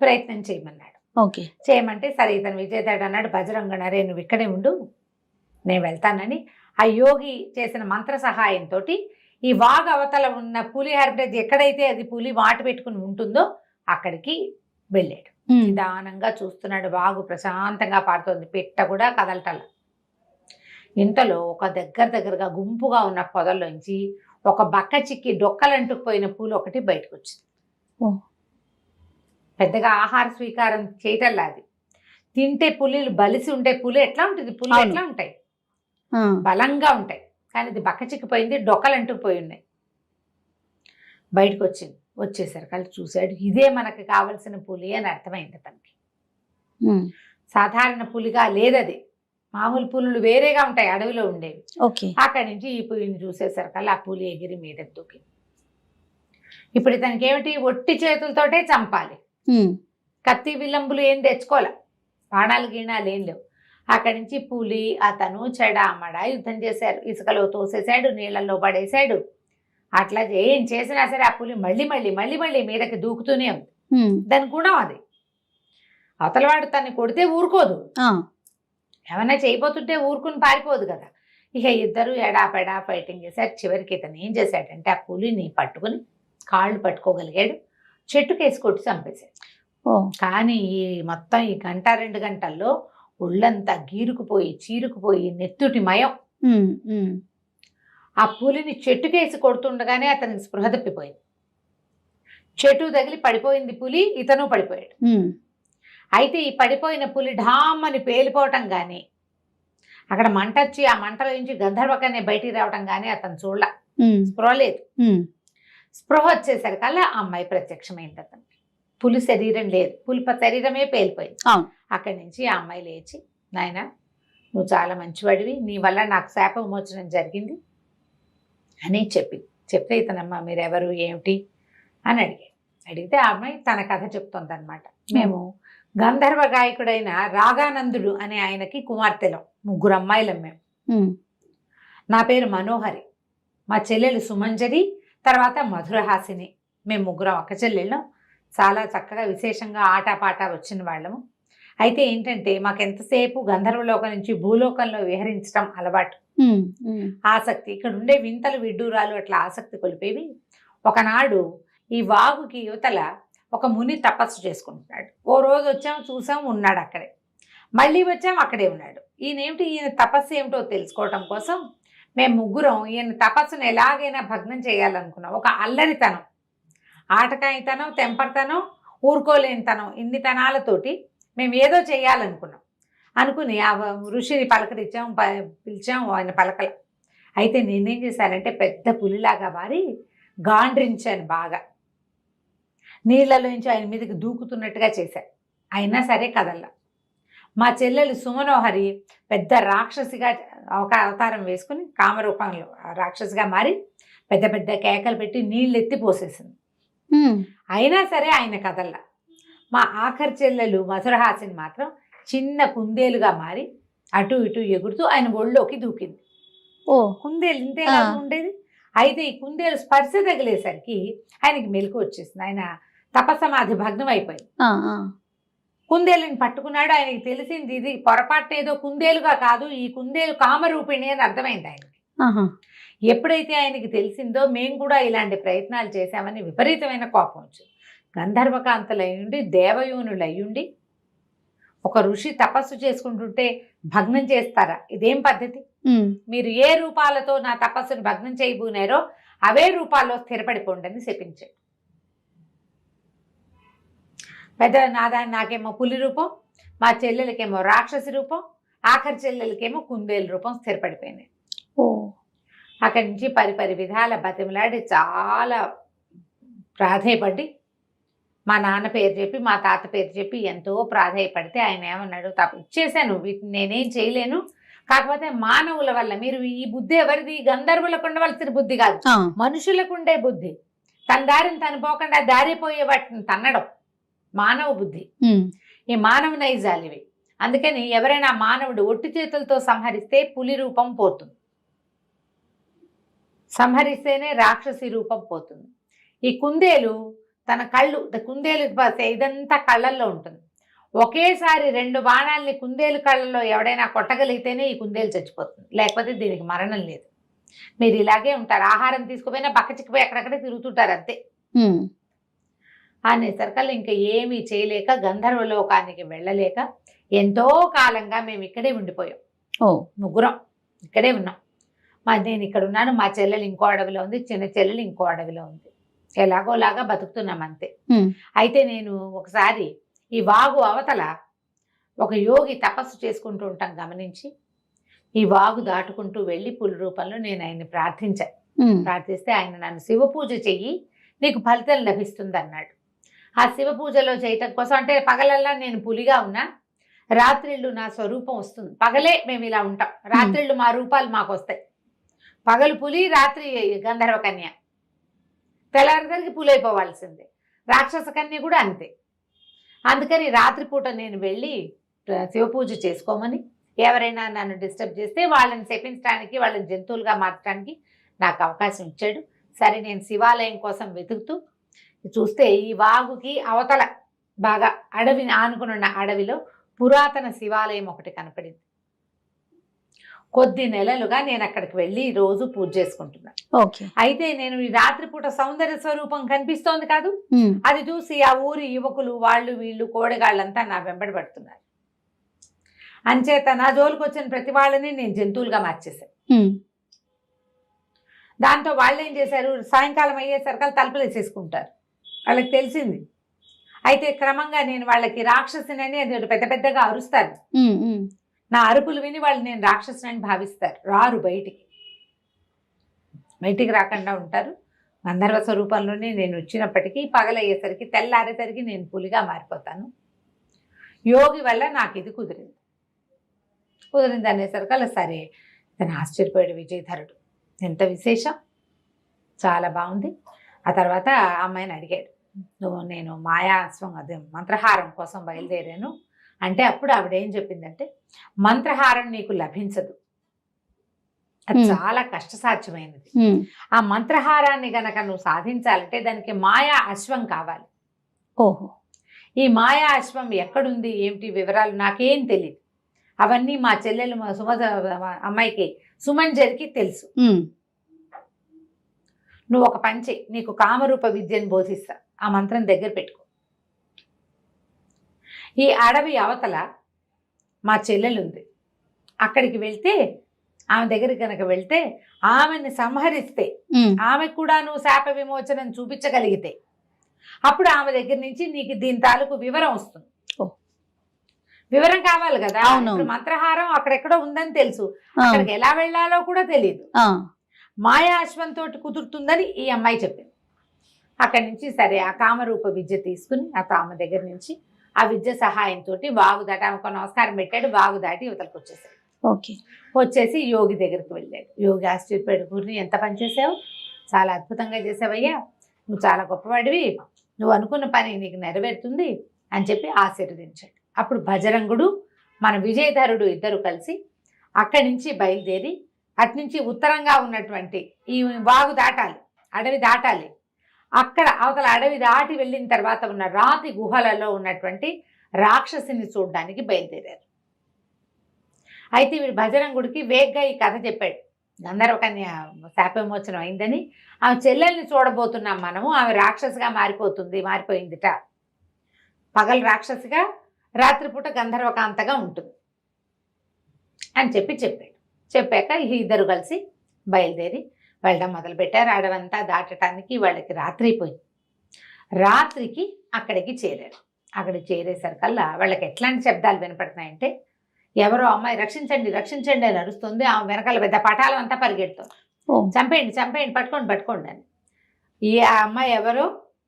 ప్రయత్నం చేయమన్నాడు. ఓకే. చేయమంటే సరే ఇతను విజయధరుడు అన్నాడు, బజరంగనరే నువ్వు ఇక్కడే ఉండు, నేను వెళ్తానని. ఆ యోగి చేసిన మంత్ర సహాయంతో ఈ వాగు అవతల ఉన్న పులి హెర్బరేజ్ ఎక్కడైతే అది పులి వాటు పెట్టుకుని ఉంటుందో అక్కడికి వెళ్ళాడు. నిదానంగా చూస్తున్నాడు. వాగు ప్రశాంతంగా పారుతోంది. పిట్ట కూడా కదలటల. ఇంతలో ఒక దగ్గరగా గుంపుగా ఉన్న పొదల్లోంచి ఒక బక్క చిక్కి డొక్కలంటుకుపోయిన పూలు ఒకటి బయటకు వచ్చింది. పెద్దగా ఆహార స్వీకారం చేయటల్లా అది. తింటే పులిలు బలిసి ఉండే పులి ఎట్లా ఉంటుంది? పులి ఎట్లా ఉంటాయి? బలంగా ఉంటాయి. కానీ ఇది బక్క చిక్కిపోయింది, డొక్కలంటుకుపోయి ఉన్నాయి. బయటకు వచ్చేసరికి వాళ్ళు చూశాడు. ఇదే మనకి కావలసిన పులి అని అర్థమైంది తనకి. సాధారణ పులిగా లేదది. మామూలు పులులు వేరేగా ఉంటాయి, అడవిలో ఉండేవి. అక్కడి నుంచి ఈ పులిని చూసేసరికి ఆ పులి ఎగిరి మీద దూకి. ఇప్పుడు ఇతనికి ఏమిటి? ఒట్టి చేతులతోటే చంపాలి. కత్తి విల్లంబులు ఏం తెచ్చుకోలే, బాణాలు గీణాలు ఏం లేవు. అక్కడి నుంచి పులి అతను చెడామడా యుద్ధం చేశారు. ఇసుకలో తోసేశాడు, నీళ్ళల్లో పడేశాడు. అట్లా ఏం చేసినా సరే ఆ పులి మళ్ళీ మీదకి దూకుతూనే ఉంది. దాని గుణం అది. అవతలవాడు తన్ని కొడితే ఊరుకోదు, ఏమన్నా చేయబోతుంటే ఊరుకుని పారిపోదు కదా. ఇక ఇద్దరు ఎడాపెడా ఫైటింగ్ చేశారు. చివరికి ఇతను ఏం చేశాడంటే ఆ పులిని పట్టుకుని కాళ్ళు పట్టుకోగలిగాడు, చెట్టుకేసి కొట్టి చంపేశాడు. కానీ ఈ మొత్తం ఈ గంట 2 గంటల్లో ఒళ్ళంతా గీరుకుపోయి చీరుకుపోయి నెత్తుటి మయం. ఆ పులిని చెట్టుకేసి కొడుతుండగానే అతనికి స్పృహ తప్పిపోయింది. చెట్టు తగిలి పడిపోయింది పులి, ఇతను పడిపోయాడు. అయితే ఈ పడిపోయిన పులి ఢామ్మని పేలిపోవటం కానీ, అక్కడ మంట వచ్చి ఆ మంటలో నుంచి గంధర్వకన్య బయటికి రావటం కానీ అతను చూడలే. స్పృహ లేదు. స్పృహ వచ్చేసరికల్లా ఆ అమ్మాయి ప్రత్యక్షమైంది అతనికి. పులి శరీరం లేదు, పులిప శరీరమే పేలిపోయింది. అక్కడి నుంచి ఆ అమ్మాయి లేచి, నాయన నువ్వు చాలా మంచివాడివి, నీ వల్ల నాకు శాప విమోచనం జరిగింది అని చెప్తే ఇతనమ్మ మీరెవరు ఏమిటి అని అడిగితే ఆ అమ్మాయి తన కథ చెప్తుంది అనమాట. మేము గంధర్వ గాయకుడైన రాగానందుడు అనే ఆయనకి కుమార్తెలం, 3 అమ్మాయిలం మేము. నా పేరు మనోహరి, మా చెల్లెలు సుమంజరి, తర్వాత మధురహాసిని. మేము 3 అక్క చెల్లెళ్ళం. చాలా చక్కగా విశేషంగా ఆటపాట వచ్చిన వాళ్ళము. అయితే ఏంటంటే మాకెంతసేపు గంధర్వలోకం నుంచి భూలోకంలో విహరించడం అలవాటు, ఆసక్తి. ఇక్కడ ఉండే వింతలు విడ్డూరాలు అట్లా ఆసక్తి కొలిపేవి. ఒకనాడు ఈ వాగుకి యువతల ఒక ముని తపస్సు చేసుకుంటున్నాడు. ఓ రోజు వచ్చాం, చూసాం, ఉన్నాడు అక్కడే. మళ్ళీ వచ్చాం, అక్కడే ఉన్నాడు. ఈయన తపస్సు ఏమిటో తెలుసుకోవటం కోసం మేము 3 ఈయన తపస్సును ఎలాగైనా భగ్నం చేయాలనుకున్నాం. ఒక అల్లరితనం, ఆటకాయితనం, తెంపర్తనం, ఊరుకోలేనితనం, ఇన్ని తనాలతోటి మేము ఏదో అనుకుని ఆ ఋషిని పిలిచాం. ఆయన పలకల. అయితే నేనేం చేశానంటే పెద్ద పులిలాగా మారి గాండ్రించాను బాగా. నీళ్లలోంచి ఆయన మీదకి దూకుతున్నట్టుగా చేశాను. అయినా సరే కదల్లా. మా చెల్లెలు సుమనోహరి పెద్ద రాక్షసిగా ఒక అవతారం వేసుకుని కామరూపంలో రాక్షసిగా మారి పెద్ద పెద్ద కేకలు పెట్టి నీళ్ళు ఎత్తి పోసేసింది. అయినా సరే ఆయన కదల్లా. మా ఆఖరి చెల్లెలు మధురహాసిని మాత్రం చిన్న కుందేలుగా మారి అటు ఇటు ఎగురుతూ ఆయన ఒళ్ళోకి దూకింది. కుందేలు ఇంతే ఉండేది. అయితే ఈ కుందేలు స్పర్శ తగిలేసరికి ఆయనకి మెలకు వచ్చేసింది. ఆయన తపసమాధి భగ్నం అయిపోయింది. కుందేలుని పట్టుకున్నాడు. ఆయనకి తెలిసింది ఇది పొరపాటు ఏదో కుందేలుగా కాదు, ఈ కుందేలు కామరూపిణి అని అర్థమైంది ఆయనకి. ఎప్పుడైతే ఆయనకి తెలిసిందో మేము కూడా ఇలాంటి ప్రయత్నాలు చేశామని విపరీతమైన కోపం వచ్చింది. గంధర్వకాంతలయ్యుండి దేవయోనులయ్యుండి ఒక ఋషి తపస్సు చేసుకుంటుంటే భగ్నం చేస్తారా? ఇదేం పద్ధతి? మీరు ఏ రూపాలతో నా తపస్సును భగ్నం చేయబోనారో అవే రూపాల్లో స్థిరపడిపోండి అని శపించాడు. నాకేమో పులి రూపం, మా చెల్లెలకేమో రాక్షసి రూపం, ఆఖరి చెల్లెలకేమో కుందేలు రూపం స్థిరపడిపోయినాయి. అక్కడి నుంచి పరిపరి విధాల బతిమలాడి చాలా ప్రాధేయపడి మా నాన్న పేరు చెప్పి మా తాత పేరు చెప్పి ఎంతో ప్రాధేయపడితే ఆయన ఏమన్నాడు, ఇచ్చేసాను, వీటిని నేనేం చేయలేను, కాకపోతే మానవుల వల్ల మీరు ఈ బుద్ధి ఎవరిది? గంధర్వులకు ఉండవలసిన బుద్ధి కాదు, మనుషులకు ఉండే బుద్ధి. తన దారిని తను పోకుండా దారిపోయే వాటిని తన్నడం మానవ బుద్ధి. ఈ మానవ నైజాలు ఇవి. అందుకని ఎవరైనా మానవుడు ఒట్టి చేతులతో సంహరిస్తే పులి రూపం పోతుంది, సంహరిస్తేనే రాక్షసి రూపం పోతుంది. ఈ కుందేలు తన కళ్ళు, కుందేలు ఇదంతా కళ్ళల్లో ఉంటుంది. ఒకేసారి 2 బాణాలని కుందేలు కళ్ళల్లో ఎవడైనా కొట్టగలిగితేనే ఈ కుందేలు చచ్చిపోతుంది, లేకపోతే దీనికి మరణం లేదు. మీరు ఇలాగే ఉంటారు, ఆహారం తీసుకుపోయినా బక్కచిక్కిపోయి ఎక్కడెక్కడ తిరుగుతుంటారు అంతే అనేసరికల్లా ఇంకా ఏమీ చేయలేక గంధర్వలోకానికి వెళ్ళలేక ఎంతో కాలంగా మేము ఇక్కడే ఉండిపోయాం. ముగ్గురం ఇక్కడే ఉన్నాం. నేను ఇక్కడ ఉన్నాను, మా చెల్లెలు ఇంకో అడవిలో ఉంది, చిన్న చెల్లెలు ఇంకో అడవిలో ఉంది. ఎలాగోలాగా బతుకుతున్నాం అంతే. అయితే నేను ఒకసారి ఈ వాగు అవతల ఒక యోగి తపస్సు చేసుకుంటూ ఉంటాం గమనించి, ఈ వాగు దాటుకుంటూ వెళ్ళి పులి రూపంలో నేను ఆయన్ని ప్రార్థిస్తే ఆయన నన్ను శివ పూజ చెయ్యి, నీకు ఫలితం లభిస్తుంది అన్నాడు. ఆ శివ పూజలో చేయటం కోసం, అంటే పగలల్లా నేను పులిగా ఉన్నా, రాత్రిళ్ళు నా స్వరూపం వస్తుంది. పగలే మేము ఇలా ఉంటాం, రాత్రిళ్ళు మా రూపాలు మాకు వస్తాయి. పగలు పులి, రాత్రి గంధర్వ కన్య, తెల్లారిసరికి పులి అయిపోవాల్సిందే. రాక్షస కన్య కూడా అంతే. అందుకని రాత్రిపూట నేను వెళ్ళి శివ పూజ చేసుకోమని, ఎవరైనా నన్ను డిస్టర్బ్ చేస్తే వాళ్ళని శపించడానికి, వాళ్ళని జంతువులుగా మార్చడానికి నాకు అవకాశం ఇచ్చాడు. సరే, నేను శివాలయం కోసం వెతుకుతూ చూస్తే ఈ వాగుకి అవతల బాగా అడవిని ఆనుకున్న అడవిలో పురాతన శివాలయం ఒకటి కనపడింది. కొద్ది నెలలుగా నేను అక్కడికి వెళ్ళి రోజు పూజ చేసుకుంటున్నాను. అయితే నేను ఈ రాత్రిపూట సౌందర్య స్వరూపం కనిపిస్తోంది కాదు, అది చూసి ఆ ఊరి యువకులు, వాళ్ళు వీళ్ళు కోడగాళ్ళంతా నా వెంబడి పడుతున్నారు. అంచేత నా జోలికి వచ్చిన ప్రతి వాళ్ళని నేను జంతువులుగా మార్చేశాను. దాంతో వాళ్ళు ఏం చేశారు, సాయంకాలం అయ్యేసరికి తలుపులు వేసేసుకుంటారు. వాళ్ళకి తెలిసింది. అయితే క్రమంగా నేను వాళ్ళకి రాక్షసునని అది పెద్ద పెద్దగా అరుస్తాను. నా అరుపులు విని వాళ్ళు నేను రాక్షసునని భావిస్తారు. రారు, బయటికి రాకుండా ఉంటారు. గంధర్వ స్వరూపంలోనే నేను వచ్చినప్పటికీ పగలయ్యేసరికి, తెల్లారేసరికి నేను పులిగా మారిపోతాను. యోగి వల్ల నాకు ఇది కుదిరింది అనేసరికి సరే, తను ఆశ్చర్యపోయాడు విజయధరుడు. ఎంత విశేషం, చాలా బాగుంది. ఆ తర్వాత అమ్మాయిని అడిగాడు, నేను మాయాస్వం అదే మంత్రహారం కోసం బయలుదేరాను అంటే, అప్పుడు ఆవిడేం చెప్పిందంటే, మంత్రహారం నీకు లభించదు, అది చాలా కష్టసాధ్యమైనది. ఆ మంత్రహారాన్ని గనక నువ్వు సాధించాలంటే దానికి మాయా అశ్వం కావాలి. ఈ మాయా అశ్వం ఎక్కడుంది, ఏమిటి వివరాలు నాకేం తెలియదు. అవన్నీ మా చెల్లెలు అమ్మాయికి సుమంజరికి తెలుసు. నువ్వు ఒక పని చెయ్యి, నీకు కామరూప విద్యను బోధిస్తా, ఆ మంత్రం దగ్గర పెట్టుకో. ఈ అడవి అవతల మా చెల్లెలుంది, అక్కడికి వెళ్తే, ఆమె దగ్గరికి కనుక వెళ్తే, ఆమెని సంహరిస్తే, ఆమె కూడా నువ్వు శాప విమోచనం చూపించగలిగితే, అప్పుడు ఆమె దగ్గర నుంచి నీకు దీని తాలూకు వివరం వస్తుంది. వివరం కావాలి కదా. మంత్రహారం అక్కడెక్కడో ఉందని తెలుసు, అక్కడికి ఎలా వెళ్ళాలో కూడా తెలియదు. మాయా అశ్వంతో కుదురుతుందని ఈ అమ్మాయి చెప్పింది. అక్కడి నుంచి సరే ఆ కామరూప విద్య తీసుకుని ఆమె దగ్గర నుంచి ఆ విద్య సహాయంతో వాగు దాటి, ఆమెకు నమస్కారం పెట్టాడు, వాగు దాటి యువతలకు వచ్చేసాడు. వచ్చేసి యోగి దగ్గరికి వెళ్ళాడు. యోగి ఆశ్చర్యపోయాడు, గురిని ఎంత పని చేసావు, చాలా అద్భుతంగా చేసావయ్యా, నువ్వు చాలా గొప్పవాడివి, నువ్వు అనుకున్న పని నీకు నెరవేరుతుంది అని చెప్పి ఆశీర్వదించాడు. అప్పుడు భజరంగుడు, మన విజయధరుడు ఇద్దరు కలిసి అక్కడి నుంచి బయలుదేరి అట్నుంచి ఉత్తరంగా ఉన్నటువంటి ఈ వాగు దాటాలి, అడవి దాటాలి. అక్కడ అవతల అడవి దాటి వెళ్ళిన తర్వాత ఉన్న రాతి గుహలలో ఉన్నటువంటి రాక్షసిని చూడడానికి బయలుదేరారు. అయితే వీడు భజరంగుడికి వేగ్గా ఈ కథ చెప్పాడు. గంధర్వ కన్య శాప విమోచనం అయిందని, ఆమె చెల్లెల్ని చూడబోతున్నాం మనము, ఆమె రాక్షసిగా మారిపోయిందిట. పగలు రాక్షసిగా, రాత్రిపూట గంధర్వకాంతగా ఉంటుంది అని చెప్పాడు. చెప్పాక ఇద్దరు కలిసి బయలుదేరి వెళ్ళడం మొదలుపెట్టారు. అడవంతా దాటడానికి వాళ్ళకి రాత్రి అయిపోయింది. రాత్రికి అక్కడికి చేరారు. అక్కడికి చేరేసరికల్లా వాళ్ళకి ఎట్లాంటి శబ్దాలు వినపడుతున్నాయంటే, ఎవరో అమ్మాయి రక్షించండి రక్షించండి అని అరుస్తుంది. ఆమె వెనకాల పెద్ద పటాలం అంతా పరిగెడుతుంది, చంపేయండి పట్టుకోండి అని. ఈ అమ్మాయి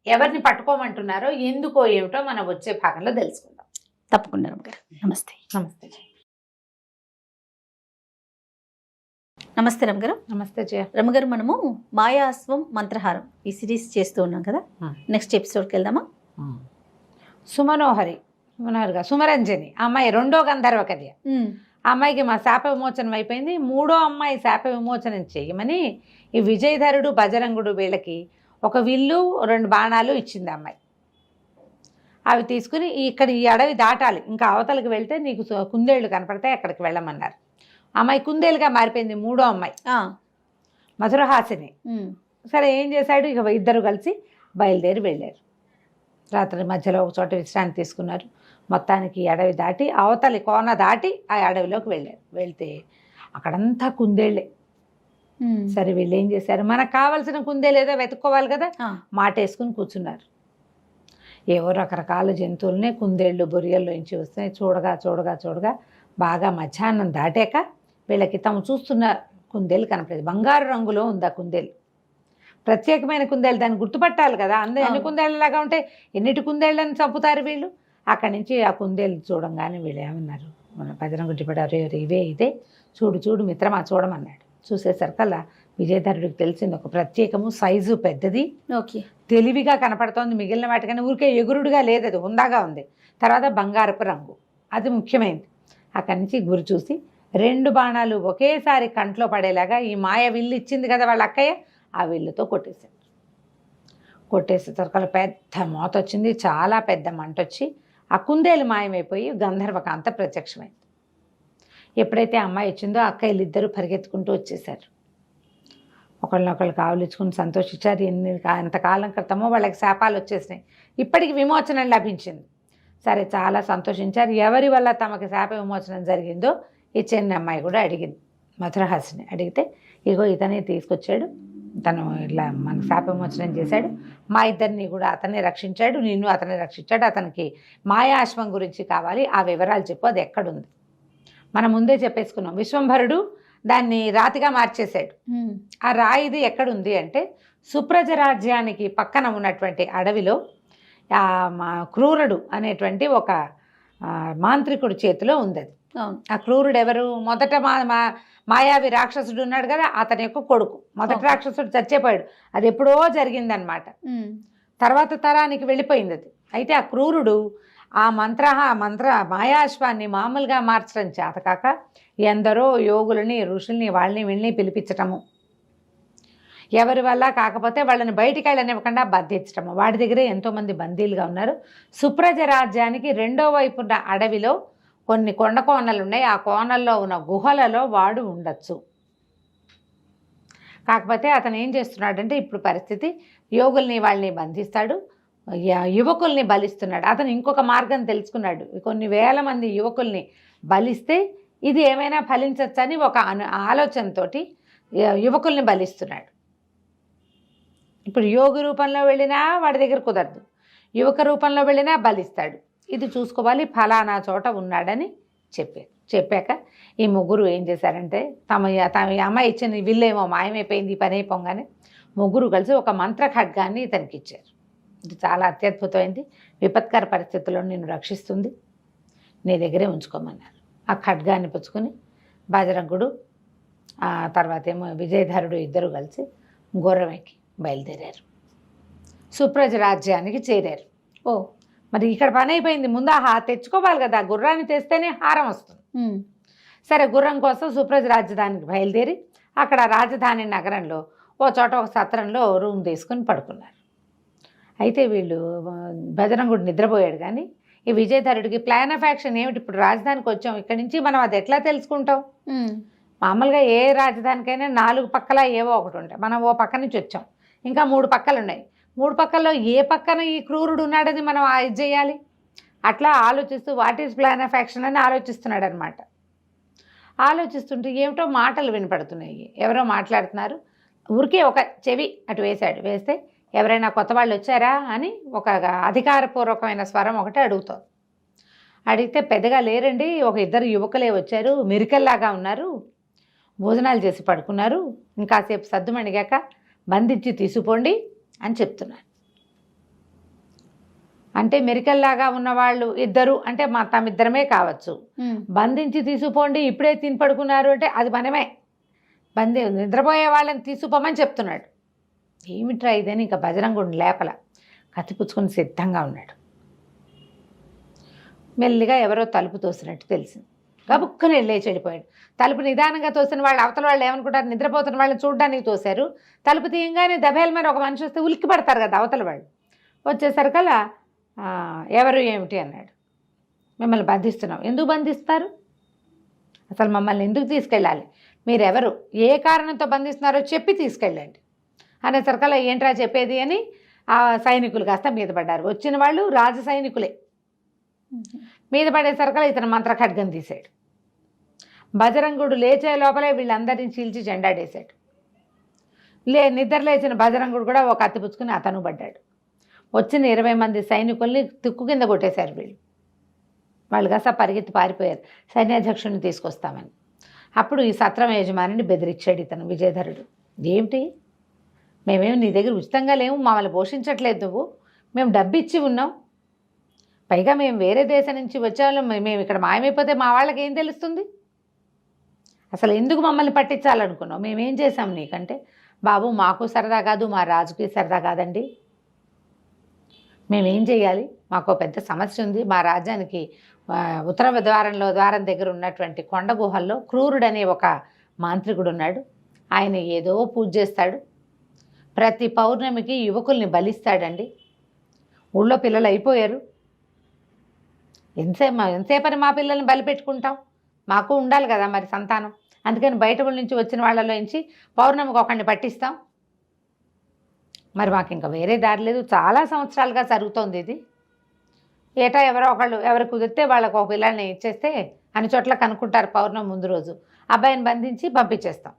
ఎవరిని పట్టుకోమంటున్నారో, ఎందుకో ఏమిటో మనం వచ్చే భాగంలో తెలుసుకుందాం. తప్పకుండా రమ్మగారు. నమస్తే. నమస్తే రమ్మగారు. నమస్తే జయ. రమ్మగారు, మనము మాయాస్వం మంత్రహారం ఈ సిరీస్ చేస్తూ ఉన్నాం కదా, నెక్స్ట్ ఎపిసోడ్కి వెళ్దామా? సుమరంజని అమ్మాయి రెండో గంధర్వ కన్య. ఆ అమ్మాయికి మా శాప విమోచనం అయిపోయింది. మూడో అమ్మాయి శాప విమోచనం చేయమని ఈ విజయధరుడు, బజరంగుడు వీళ్ళకి ఒక విల్లు, 2 బాణాలు ఇచ్చింది అమ్మాయి. అవి తీసుకుని ఇక్కడ ఈ అడవి దాటాలి, ఇంకా అవతలకి వెళ్తే నీకు కుందేళ్లు కనపడతాయి, అక్కడికి వెళ్ళమన్నారు. అమ్మాయి కుందేలుగా మారిపోయింది, మూడో అమ్మాయి. మధురహాసిని. సరే ఏం చేశాడు, ఇక ఇద్దరు కలిసి బయలుదేరి వెళ్ళారు. రాత్రి మధ్యలో ఒక చోట విశ్రాంతి తీసుకున్నారు. మొత్తానికి అడవి దాటి అవతలి కోన దాటి ఆ అడవిలోకి వెళ్ళారు. వెళ్తే అక్కడంతా కుందేళ్ళే. సరే వీళ్ళు ఏం చేశారు, మనకు కావాల్సిన కుందేలు ఏదో వెతుక్కోవాలి కదా, మాట వేసుకుని కూర్చున్నారు. ఏవో రకరకాల జంతువులనే కుందేళ్ళు బొరియల్లోంచి వస్తున్నాయి. చూడగా చూడగా చూడగా బాగా మధ్యాహ్నం దాటాక వీళ్ళకి తాము చూస్తున్న కుందేలు కనపడేది. బంగారు రంగులో ఉంది ఆ కుందేలు. ప్రత్యేకమైన కుందేలు, దాన్ని గుర్తుపట్టాలి కదా. ఎన్ని కుందేళ్ళలాగా ఉంటే ఎన్నిటి కుందేళ్ళని చంపుతారు వీళ్ళు. అక్కడి నుంచి ఆ కుందేలు చూడంగానే వీళ్ళు ఏమన్నారు, మన భజన గుడ్డిపడారు, ఇవే ఇదే, చూడు చూడు మిత్రమా చూడమన్నాడు. చూసేసరికల్లా విజయధరుడికి తెలిసింది ఒక ప్రత్యేకము, సైజు పెద్దది, తెలివిగా కనపడుతోంది. మిగిలిన వాటికన్నా ఊరికే ఎగురుడుగా లేదు, అది హుందాగా ఉంది. తర్వాత బంగారపు రంగు, అది ముఖ్యమైనది. అక్కడి నుంచి గురి చూసి 2 బాణాలు ఒకేసారి కంట్లో పడేలాగా ఈ మాయ విల్లు ఇచ్చింది కదా వాళ్ళ అక్కయ్య, ఆ విల్లుతో కొట్టేశాడు. కొట్టేసేసరికల్లా పెద్ద మోత వచ్చింది, చాలా పెద్ద మంట వచ్చి ఆ కుందేలు మాయమైపోయి గంధర్వకాంత ప్రత్యక్షమైంది. ఎప్పుడైతే అమ్మాయి వచ్చిందో అక్కయ్యలు ఇద్దరు పరిగెత్తుకుంటూ వచ్చేసారు. ఒకళ్ళనొకళ్ళు కావలించుకుని సంతోషించారు. ఎంతకాలం క్రితమో వాళ్ళకి శాపాలు వచ్చేసినాయి, ఇప్పటికి విమోచనం లభించింది. సరే చాలా సంతోషించారు. ఎవరి వల్ల తమకి శాప విమోచనం జరిగిందో ఈ చిన్న అమ్మాయి కూడా అడిగింది. మధురహాసిని అడిగితే, ఇగో ఇతనే తీసుకొచ్చాడు, తను ఇట్లా మనకు శాప విమోచనం చేశాడు, మా ఇద్దరిని కూడా అతనే రక్షించాడు, నిన్ను అతనే రక్షించాడు, అతనికి మాయాశ్వం గురించి కావాలి, ఆ వివరాలు చెప్పు, అది ఎక్కడుంది. మనం ముందే చెప్పేసుకున్నాం, విశ్వంభరుడు దాన్ని రాతిగా మార్చేశాడు. ఆ రాయిది ఎక్కడుంది అంటే సుప్రజ రాజ్యానికి పక్కన ఉన్నటువంటి అడవిలో క్రూరుడు అనేటువంటి ఒక మాంత్రికుడి చేతిలో ఉంది అది. ఆ క్రూరుడు ఎవరు, మొదట మాయావి రాక్షసుడు ఉన్నాడు కదా, అతని యొక్క కొడుకు. మొదటి రాక్షసుడు చచ్చిపోయాడు, అది ఎప్పుడో జరిగిందనమాట. తర్వాత తరానికి వెళ్ళిపోయింది అది. అయితే ఆ క్రూరుడు ఆ మంత్ర మాయాశ్వాన్ని మామూలుగా మార్చడం చేతకాక ఎందరో యోగులని ఋషుల్ని వాళ్ళని వీళ్ళని పిలిపించటము, ఎవరి వల్ల కాకపోతే వాళ్ళని బయటికి వెళ్ళనివ్వకుండా బంధించటము. వాడి దగ్గరే ఎంతోమంది బందీలుగా ఉన్నారు. సుప్రజ రాజ్యానికి 2వ వైపు ఉన్న అడవిలో కొన్ని కొండ కోనలు ఉన్నాయి, ఆ కోనల్లో ఉన్న గుహలలో వాడు ఉండొచ్చు. కాకపోతే అతను ఏం చేస్తున్నాడంటే ఇప్పుడు పరిస్థితి, యోగుల్ని వాళ్ళని బంధిస్తాడు, యువకుల్ని బలిస్తున్నాడు. అతను ఇంకొక మార్గం తెలుసుకున్నాడు, కొన్ని వేల మంది యువకుల్ని బలిస్తే ఇది ఏమైనా ఫలించచ్చని ఒక ఆలోచనతోటి యువకుల్ని బలిస్తున్నాడు. ఇప్పుడు యోగి రూపంలో వెళ్ళినా వాడి దగ్గర కుదరదు, యువక రూపంలో వెళ్ళినా బలిస్తాడు. ఇది చూసుకోవాలి, ఫలానా చోట ఉన్నాడని చెప్పాక ఈ ముగ్గురు ఏం చేశారంటే తమ అమ్మాయి ఇచ్చిన విల్లేమో మాయమైపోయింది, పని అయిపోగానే ముగ్గురు కలిసి ఒక మంత్ర ఖడ్గాన్ని ఇతనికి ఇచ్చారు. ఇది చాలా అత్యద్భుతమైంది, విపత్కర పరిస్థితుల్లో నిన్ను రక్షిస్తుంది, నీ దగ్గరే ఉంచుకోమన్నారు. ఆ ఖడ్గాన్ని పుచ్చుకొని బజరంగుడు తర్వాత ఏమో విజయధరుడు ఇద్దరు కలిసి గుర్రం ఎక్కి బయలుదేరారు, సుప్రజ రాజ్యానికి చేరారు. మరి ఇక్కడ పని అయిపోయింది, ముందు తెచ్చుకోవాలి కదా, గుర్రాన్ని తెస్తేనే హారం వస్తుంది. సరే గుర్రం కోసం సుప్రజ రాజధానికి బయలుదేరి అక్కడ రాజధాని నగరంలో ఓ చోట ఒక సత్రంలో రూమ్ తీసుకుని పడుకున్నారు. అయితే వీళ్ళు బజరంగుడు నిద్రపోయాడు, కానీ ఈ విజయధరుడికి ప్లాన్ ఆఫ్ యాక్షన్ ఏమిటి, ఇప్పుడు రాజధానికి వచ్చాం, ఇక్కడి నుంచి మనం అది ఎట్లా తెలుసుకుంటాం. మామూలుగా ఏ రాజధానికైనా 4 పక్కల ఏవో ఒకటి ఉంటాయి, మనం ఓ పక్క నుంచి వచ్చాం, ఇంకా 3 పక్కలు ఉన్నాయి, 3 పక్కల్లో ఏ పక్కన ఈ క్రూరుడు ఉన్నాడని మనం ఇది చేయాలి. అట్లా ఆలోచిస్తూ what is plan of action అని ఆలోచిస్తున్నాడు అనమాట. ఆలోచిస్తుంటే ఏమిటో మాటలు వినపడుతున్నాయి, ఎవరో మాట్లాడుతున్నారు. ఊరికే ఒక చెవి అటు వేశాడు, వేస్తే ఎవరైనా కొత్త వాళ్ళు వచ్చారా అని ఒక అధికారపూర్వకమైన స్వరం ఒకటి అడుగుతారు. అడిగితే పెద్దగా లేరండి, ఒక 2 యువకులే వచ్చారు, మెరికల్లాగా ఉన్నారు, భోజనాలు చేసి పడుకున్నారు, ఇంకాసేపు సద్దుమణిగాక బంధించి తీసుకుపోండి అని చెప్తున్నారు. అంటే మెరికల్లాగా ఉన్నవాళ్ళు 2 అంటే తమిద్దరమే కావచ్చు, బంధించి తీసుకుపోండి ఇప్పుడే తిని పడుకున్నారు అంటే అది మనమే, నిద్రపోయే వాళ్ళని తీసుకుపోమని చెప్తున్నాడు. ఏమిట్రా ఇదని ఇంకా బజరంగుడిని లేపల, కత్తి పుచ్చుకొని సిద్ధంగా ఉన్నాడు. మెల్లిగా ఎవరో తలుపు తోసినట్టు తెలిసింది, గబుక్కని లేచి వెళ్ళిపోయాడు. తలుపు నిదానంగా తోసిన వాళ్ళు అవతల వాళ్ళు ఏమనుకుంటారు, నిద్రపోతున్న వాళ్ళని చూడడానికి తోశారు. తలుపు తీయంగానే దబేలమైన ఒక మనిషి వస్తే ఉలిక్కి పడతారు కదా అవతల వాళ్ళు. వచ్చేసరికల్లా ఎవరు ఏమిటి అన్నాడు. మిమ్మల్ని బంధిస్తున్నాం. ఎందుకు బంధిస్తారు, అసలు మమ్మల్ని ఎందుకు తీసుకెళ్ళాలి, మీరెవరు, ఏ కారణంతో బంధిస్తున్నారో చెప్పి తీసుకెళ్ళండి అనేసరికల్లా ఏంట్రా చెప్పేది అని ఆ సైనికులు కాస్త మీద పడ్డారు. వచ్చిన వాళ్ళు రాజ సైనికులే. మీద పడేసరికల్లా ఇతను మంత్ర ఖడ్గం తీశాడు. బజరంగుడు లేచే లోపలే వీళ్ళందరినీ చీల్చి చెండాడేశాడు. నిద్ర లేచిన బజరంగుడు కూడా ఒక అత్తి పుచ్చుకుని అతను పడ్డాడు. వచ్చిన 20 మంది సైనికుల్ని తుక్కు కింద కొట్టేశారు వీళ్ళు. వాళ్ళు కాస్త పరిగెత్తి పారిపోయారు సైన్యాధ్యక్షుడిని తీసుకొస్తామని. అప్పుడు ఈ సత్రం యజమానిని బెదిరించాడు ఇతను విజయధరుడు. ఏమిటి, మేమేమి నీ దగ్గర ఉచితంగా లేవు, మమ్మల్ని పోషించట్లేదు నువ్వు, మేము డబ్బు ఇచ్చి ఉన్నాం, పైగా మేము వేరే దేశం నుంచి వచ్చేవాళ్ళం, మేము ఇక్కడ మాయమైపోతే మా వాళ్ళకి ఏం తెలుస్తుంది, అసలు ఎందుకు మమ్మల్ని పట్టించాలనుకున్నావు, మేమేం చేశాం నీకంటే, బాబు మాకు సరదా కాదు, మా రాజుకి సరదా కాదండి, మేమేం చేయాలి, మాకు పెద్ద సమస్య ఉంది, మా రాజ్యానికి ఉత్తర ద్వారం దగ్గర ఉన్నటువంటి కొండ గుహల్లో క్రూరుడనే ఒక మాంత్రికుడు ఉన్నాడు. ఆయన ఏదో పూజ చేస్తాడు, ప్రతి పౌర్ణమికి యువకుల్ని బలిస్తాడండి. ఊళ్ళో పిల్లలు అయిపోయారు, ఎంతసేపని మా పిల్లల్ని బలి పెట్టుకుంటాం, మాకు ఉండాలి కదా మరి సంతానం, అందుకని బయట ఊళ్ళ నుంచి వచ్చిన వాళ్ళలో నుంచి పౌర్ణమికి ఒకరిని పట్టిస్తాం, మరి మాకు ఇంకా వేరే దారి లేదు, చాలా సంవత్సరాలుగా జరుగుతోంది ఇది, ఏటా ఎవరో ఒకళ్ళు ఎవరు కుదిరితే వాళ్ళకు ఒక పిల్లల్ని ఇచ్చేస్తే అన్ని చోట్ల కనుక్కుంటారు, పౌర్ణమి ముందు రోజు అబ్బాయిని బంధించి పంపించేస్తాం.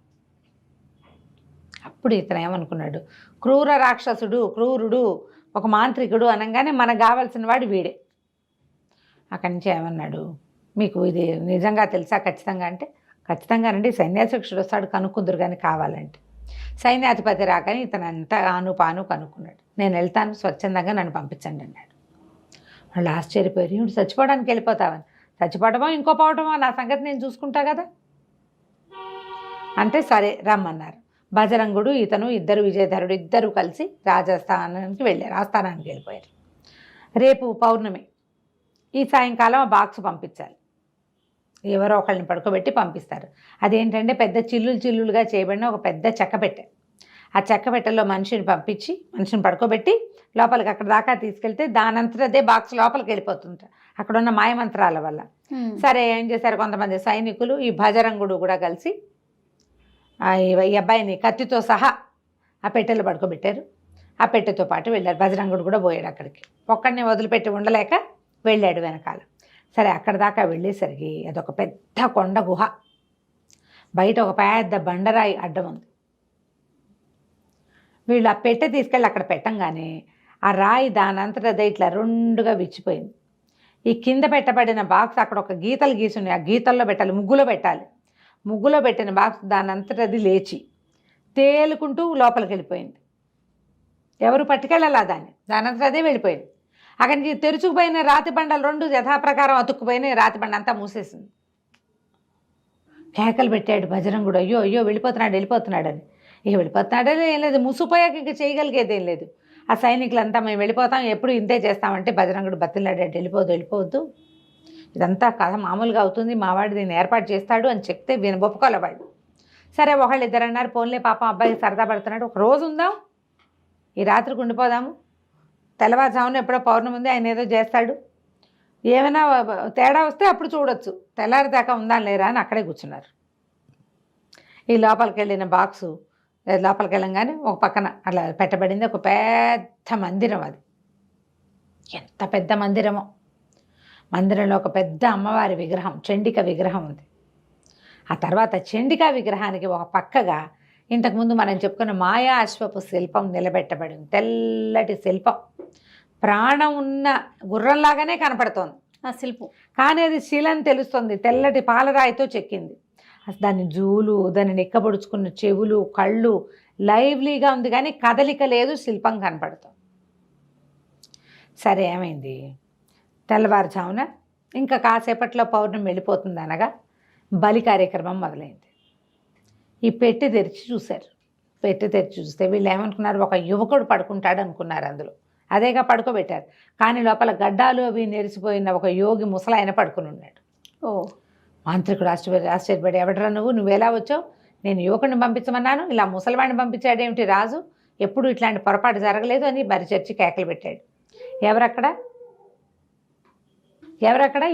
అప్పుడు ఇతను ఏమనుకున్నాడు, క్రూర రాక్షసుడు, క్రూరుడు, ఒక మాంత్రికుడు అనగానే మనకు కావాల్సిన వాడు వీడే. అక్కడి నుంచి ఏమన్నాడు, మీకు ఇది నిజంగా తెలుసా ఖచ్చితంగా అంటే, ఖచ్చితంగానండి, సైన్యాధ్యక్షుడు వస్తాడు కనుక్కుందరు కానీ కావాలంటే. సైన్యాధిపతి రాకని ఇతను అంతా ఆను పాను కనుక్కున్నాడు. నేను వెళ్తాను, స్వచ్ఛందంగా నన్ను పంపించండి అన్నాడు. వాళ్ళు ఆశ్చర్యపోయారు, ఇప్పుడు చచ్చిపోవడానికి వెళ్ళిపోతావని. చచ్చిపోవడమో ఇంకో పోవటమో నా సంగతి నేను చూసుకుంటా కదా అంటే, సరే రమ్మన్నారు. బజరంగుడు ఇతను ఇద్దరు విజయధరుడు ఇద్దరు కలిసి రాజస్థానానికి వెళ్ళారు, ఆస్థానానికి వెళ్ళిపోయారు. రేపు పౌర్ణమి, ఈ సాయంకాలం ఆ బాక్స్ పంపించాలి, ఎవరో ఒకళ్ళని పడుకోబెట్టి పంపిస్తారు. అదేంటంటే పెద్ద చిల్లులుగా చేయబడిన ఒక పెద్ద చెక్కపెట్టె. ఆ చెక్కపెట్టెలో మనిషిని పంపించి మనిషిని పడుకోబెట్టి లోపలికి అక్కడ దాకా తీసుకెళ్తే దానంతట అదే బాక్స్ లోపలికి వెళ్ళిపోతుంట అక్కడ ఉన్న మాయమంత్రాల వల్ల. సరే ఏం చేశారు, కొంతమంది సైనికులు ఈ బజరంగుడు కూడా కలిసి ఈ అబ్బాయిని కత్తితో సహా ఆ పెట్టెలో పడుకోబెట్టారు. ఆ పెట్టెతో పాటు వెళ్ళారు. బజరంగుడు కూడా పోయాడు అక్కడికి, ఒక్కడిని వదిలిపెట్టి ఉండలేక వెళ్ళాడు వెనకాల. సరే అక్కడ దాకా వెళ్ళేసరికి అదొక పెద్ద కొండ గుహ, బయట ఒక పెద్ద బండరాయి అడ్డం ఉంది. వీళ్ళు ఆ పెట్టె తీసుకెళ్ళి అక్కడ పెట్టంగానే ఆ రాయి దానంతటా అదే ఇట్లా రెండుగా విచ్చిపోయింది. ఈ కింద పెట్టబడిన బాక్స్ అక్కడ ఒక గీతలు గీసున్నాయి, ఆ గీతల్లో పెట్టాలి, ముగ్గులో పెట్టాలి. ముగ్గులో పెట్టిన బాక్స్ దానంతటా అది లేచి తేలుకుంటూ లోపలికి వెళ్ళిపోయింది. ఎవరు పట్టుకెళ్ళాలా దానంతటా అదే వెళ్ళిపోయింది. అక్కడి నుంచి తెరుచుకుపోయిన రాతి బండలు రెండు యథాప్రకారం అతుక్కుపోయిన రాతి బండ అంతా మూసేసింది. కేకలు పెట్టాడు బజరంగుడు, అయ్యో అయ్యో వెళ్ళిపోతున్నాడని. ఇక వెళ్ళిపోతున్నాడే ఏం లేదు, మూసిపోయాక ఇంక చేయగలిగేది ఏం లేదు. ఆ సైనికులంతా మేము వెళ్ళిపోతాం, ఎప్పుడు ఇంతే చేస్తామంటే బజరంగుడు బతిలాడాడు, వెళ్ళిపోవద్దు, ఇదంతా కథ మామూలుగా అవుతుంది, మావాడు దీన్ని ఏర్పాటు చేస్తాడు అని చెప్తే ఒప్పుకోలేవాడు. సరే ఒకళ్ళు ఇద్దరు అన్నారు, పోన్లే పాపం అబ్బాయికి సరదా పడుతున్నాడు, ఒక రోజు ఉందాం, ఈ రాత్రికి ఉండిపోదాము, తెల్లవారుజామున ఎప్పుడో పౌర్ణమి ఉంది, ఆయన ఏదో చేస్తాడు, ఏమైనా తేడా వస్తే అప్పుడు చూడొచ్చు, తెల్లారి దాకా ఉందా లేరా అని అక్కడే కూర్చున్నారు. ఈ లోపలికి వెళ్ళిన బాక్సు లోపలికి వెళ్ళంగానే ఒక పక్కన అట్లా పెట్టబడింది ఒక పెద్ద మందిరం. అది ఎంత పెద్ద మందిరమో, మందిరంలో ఒక పెద్ద అమ్మవారి విగ్రహం, చండిక విగ్రహం ఉంది. ఆ తర్వాత చండికా విగ్రహానికి ఒక పక్కగా ఇంతకుముందు మనం చెప్పుకున్న మాయా అశ్వపు శిల్పం నిలబెట్టబడింది. తెల్లటి శిల్పం, ప్రాణం ఉన్న గుర్రంలాగానే కనపడుతోంది ఆ శిల్పం, కానీ అది శిలని తెలుస్తుంది, తెల్లటి పాలరాయితో చెక్కింది. దాని జూలు, దాన్ని నిక్కబొడుచుకున్న చెవులు, కళ్ళు లైవ్లీగా ఉంది, కానీ కదలిక లేదు, శిల్పం కనపడుతుంది. సరే ఏమైంది, తెల్లవారుజామున ఇంకా కాసేపట్లో పౌర్ణమి వెళ్ళిపోతుంది అనగా బలి కార్యక్రమం మొదలైంది. ఈ పెట్టె తెరిచి చూశారు. పెట్టె తెరిచి చూస్తే వీళ్ళు ఏమనుకున్నారు, ఒక యువకుడు పడుకుంటాడు అనుకున్నారు. అందులో అదేగా పడుకోబెట్టారు, కానీ లోపల గడ్డాలు అవి నెరిసిపోయిన ఒక యోగి ముసలాయన పడుకుని ఉన్నాడు. ఓ మాంత్రికుడు ఆశ్చర్యపడి, ఎవడరా నువ్వు ఎలా వచ్చావు, నేను యువకుడిని పంపించమన్నాను, ఇలా ముసలివాడిని పంపించాడేమిటి రాజు, ఎప్పుడు ఇట్లాంటి పొరపాటు జరగలేదు అని బరిచర్చి కేకలు పెట్టాడు. ఎవరక్కడ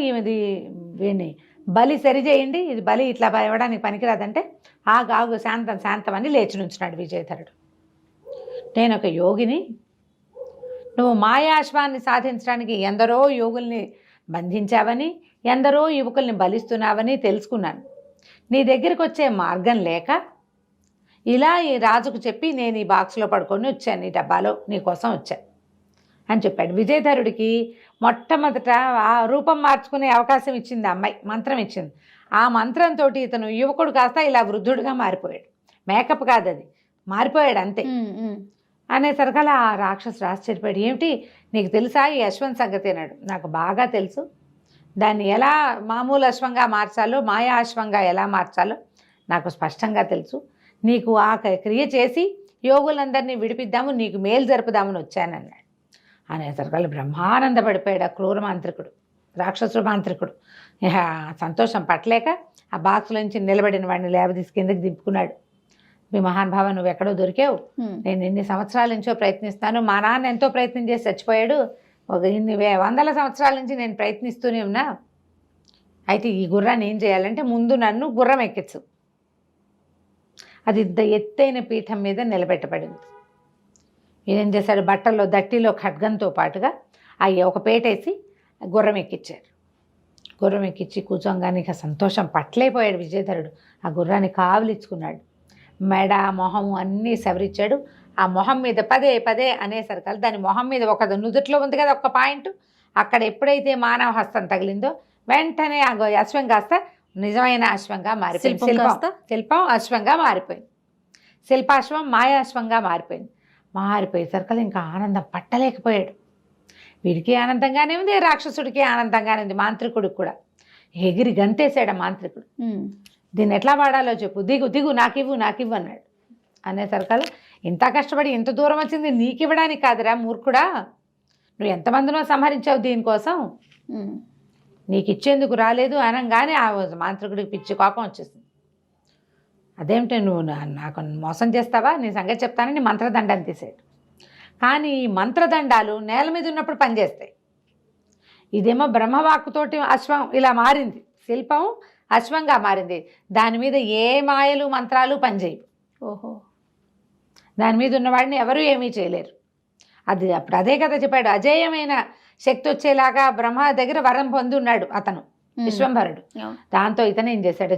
వీడిని బలి సరిచేయండి, ఇది బలి ఇట్లా ఇవ్వడానికి పనికిరాదంటే ఆగు శాంతం శాంతం అని లేచి నుంచున్నాడు విజయధరుడు. నేను ఒక యోగిని, నువ్వు మాయాశ్వాన్ని సాధించడానికి ఎందరో యోగుల్ని బంధించావని, ఎందరో యువకుల్ని బలిస్తున్నావని తెలుసుకున్నాను. నీ దగ్గరికి వచ్చే మార్గం లేక ఇలా ఈ రాజుకు చెప్పి నేను ఈ బాక్స్లో పడుకొని వచ్చాను, ఈ డబ్బాలో నీకోసం వచ్చాను అని చెప్పాడు. విజయధరుడికి మొట్టమొదట ఆ రూపం మార్చుకునే అవకాశం ఇచ్చింది అమ్మాయి, మంత్రం ఇచ్చింది. ఆ మంత్రంతో ఇతను యువకుడు కాస్త ఇలా వృద్ధుడిగా మారిపోయాడు. మేకప్ కాదు, అది మారిపోయాడు అంతే. అనేసరికల్లా ఆ రాక్షసుడు ఆశ్చర్యపోయాడు. ఏమిటి నీకు తెలుసా ఈ అశ్వం సంగతి అన్నాడు. నాకు బాగా తెలుసు, దాన్ని ఎలా మామూలు అశ్వంగా మార్చాలో, మాయా అశ్వంగా ఎలా మార్చాలో నాకు స్పష్టంగా తెలుసు. నీకు ఆ క్రియ చేసి యోగులందరినీ విడిపిద్దాము, నీకు మేలు జరుపుదామని వచ్చానన్నాడు. అనేసరికల్లా బ్రహ్మానందపడిపోయాడు ఆ క్రూర మాంత్రికుడు, రాక్షసుడు మాంత్రికుడు. సంతోషం పట్టలేక ఆ బాక్స్లోంచి నిలబడిన వాడిని లేవదీసి కిందకి దింపుకున్నాడు. మీ మహానుభావ నువ్వు ఎక్కడో దొరికావు, నేను ఎన్ని సంవత్సరాల నుంచో ప్రయత్నిస్తాను, మా నాన్న ఎంతో ప్రయత్నం చేసి చచ్చిపోయాడు, ఒక ఇన్ని వందల సంవత్సరాల నుంచి నేను ప్రయత్నిస్తూనే ఉన్నా. అయితే ఈ గుర్రాన్ని ఏం చేయాలంటే ముందు నన్ను గుర్రం ఎక్కించు. అది ఎత్తైన పీఠం మీద నిలబెట్టబడింది. ఈయన చేశాడు, బట్టల్లో దట్టిలో ఖడ్గంతో పాటుగా ఒక పేటేసి గుర్రం ఎక్కించారు. గుర్రం ఎక్కించి కూర్చోగానే ఇక సంతోషం పట్టలేకపోయాడు విజయధరుడు. ఆ గుర్రాన్ని కావలిచ్చుకున్నాడు. మెడ మొహము అన్నీ సవరించాడు. ఆ మొహం మీద పదే పదే అనేసరికి దాని మొహం మీద ఒక నుదుట్లో ఉంది కదా ఒక పాయింట్, అక్కడ ఎప్పుడైతే మానవ హస్తం తగిలిందో వెంటనే ఆ అశ్వం కాస్త నిజమైన అశ్వంగా మారిపోయింది. శిల్పం అశ్వంగా మారిపోయింది. శిల్పాశ్వం మాయాశ్వంగా మారిపోయింది. మారిపోయేసరికి ఇంకా ఆనందం పట్టలేకపోయాడు. వీడికి ఆనందంగానే ఉంది, రాక్షసుడికి ఆనందంగానే ఉంది, మాంత్రికుడికి కూడా. ఎగిరి గంతేశాడు ఆ మాంత్రికుడు. దీన్ని ఎట్లా వాడాలో చెప్పు, దిగు దిగు నాకివ్వు నాకివ్వు అన్నాడు. అనేసరికల్లా ఇంత కష్టపడి ఇంత దూరం వచ్చింది నీకు ఇవ్వడానికి కాదురా మూర్ఖుడా, నువ్వు ఎంతమందినో సంహరించావు దీనికోసం, నీకు ఇచ్చేందుకు రాలేదు అనగానే ఆ మాంత్రికుడికి పిచ్చి కోపం వచ్చేసింది. అదేమిటి నువ్వు నాకు మోసం చేస్తావా, నీ సంగతి చెప్తానని మంత్రదండాన్ని తీసాడు. కానీ ఈ మంత్రదండాలు నేల మీద ఉన్నప్పుడు పనిచేస్తాయి. ఇదేమో బ్రహ్మవాక్కుతోటి అశ్వం ఇలా మారింది, శిల్పం అశ్వంగా మారింది. దాని మీద ఏ మాయలు మంత్రాలు పనిచేయవు. ఓహో, దాని మీద ఉన్నవాడిని ఎవరూ ఏమీ చేయలేరు. అది అప్పుడు అదే కదా చెప్పాడు, అజేయమైన శక్తి వచ్చేలాగా బ్రహ్మ దగ్గర వరం పొంది ఉన్నాడు అతను విశ్వంభరుడు. దాంతో ఇతను ఏం చేశాడు,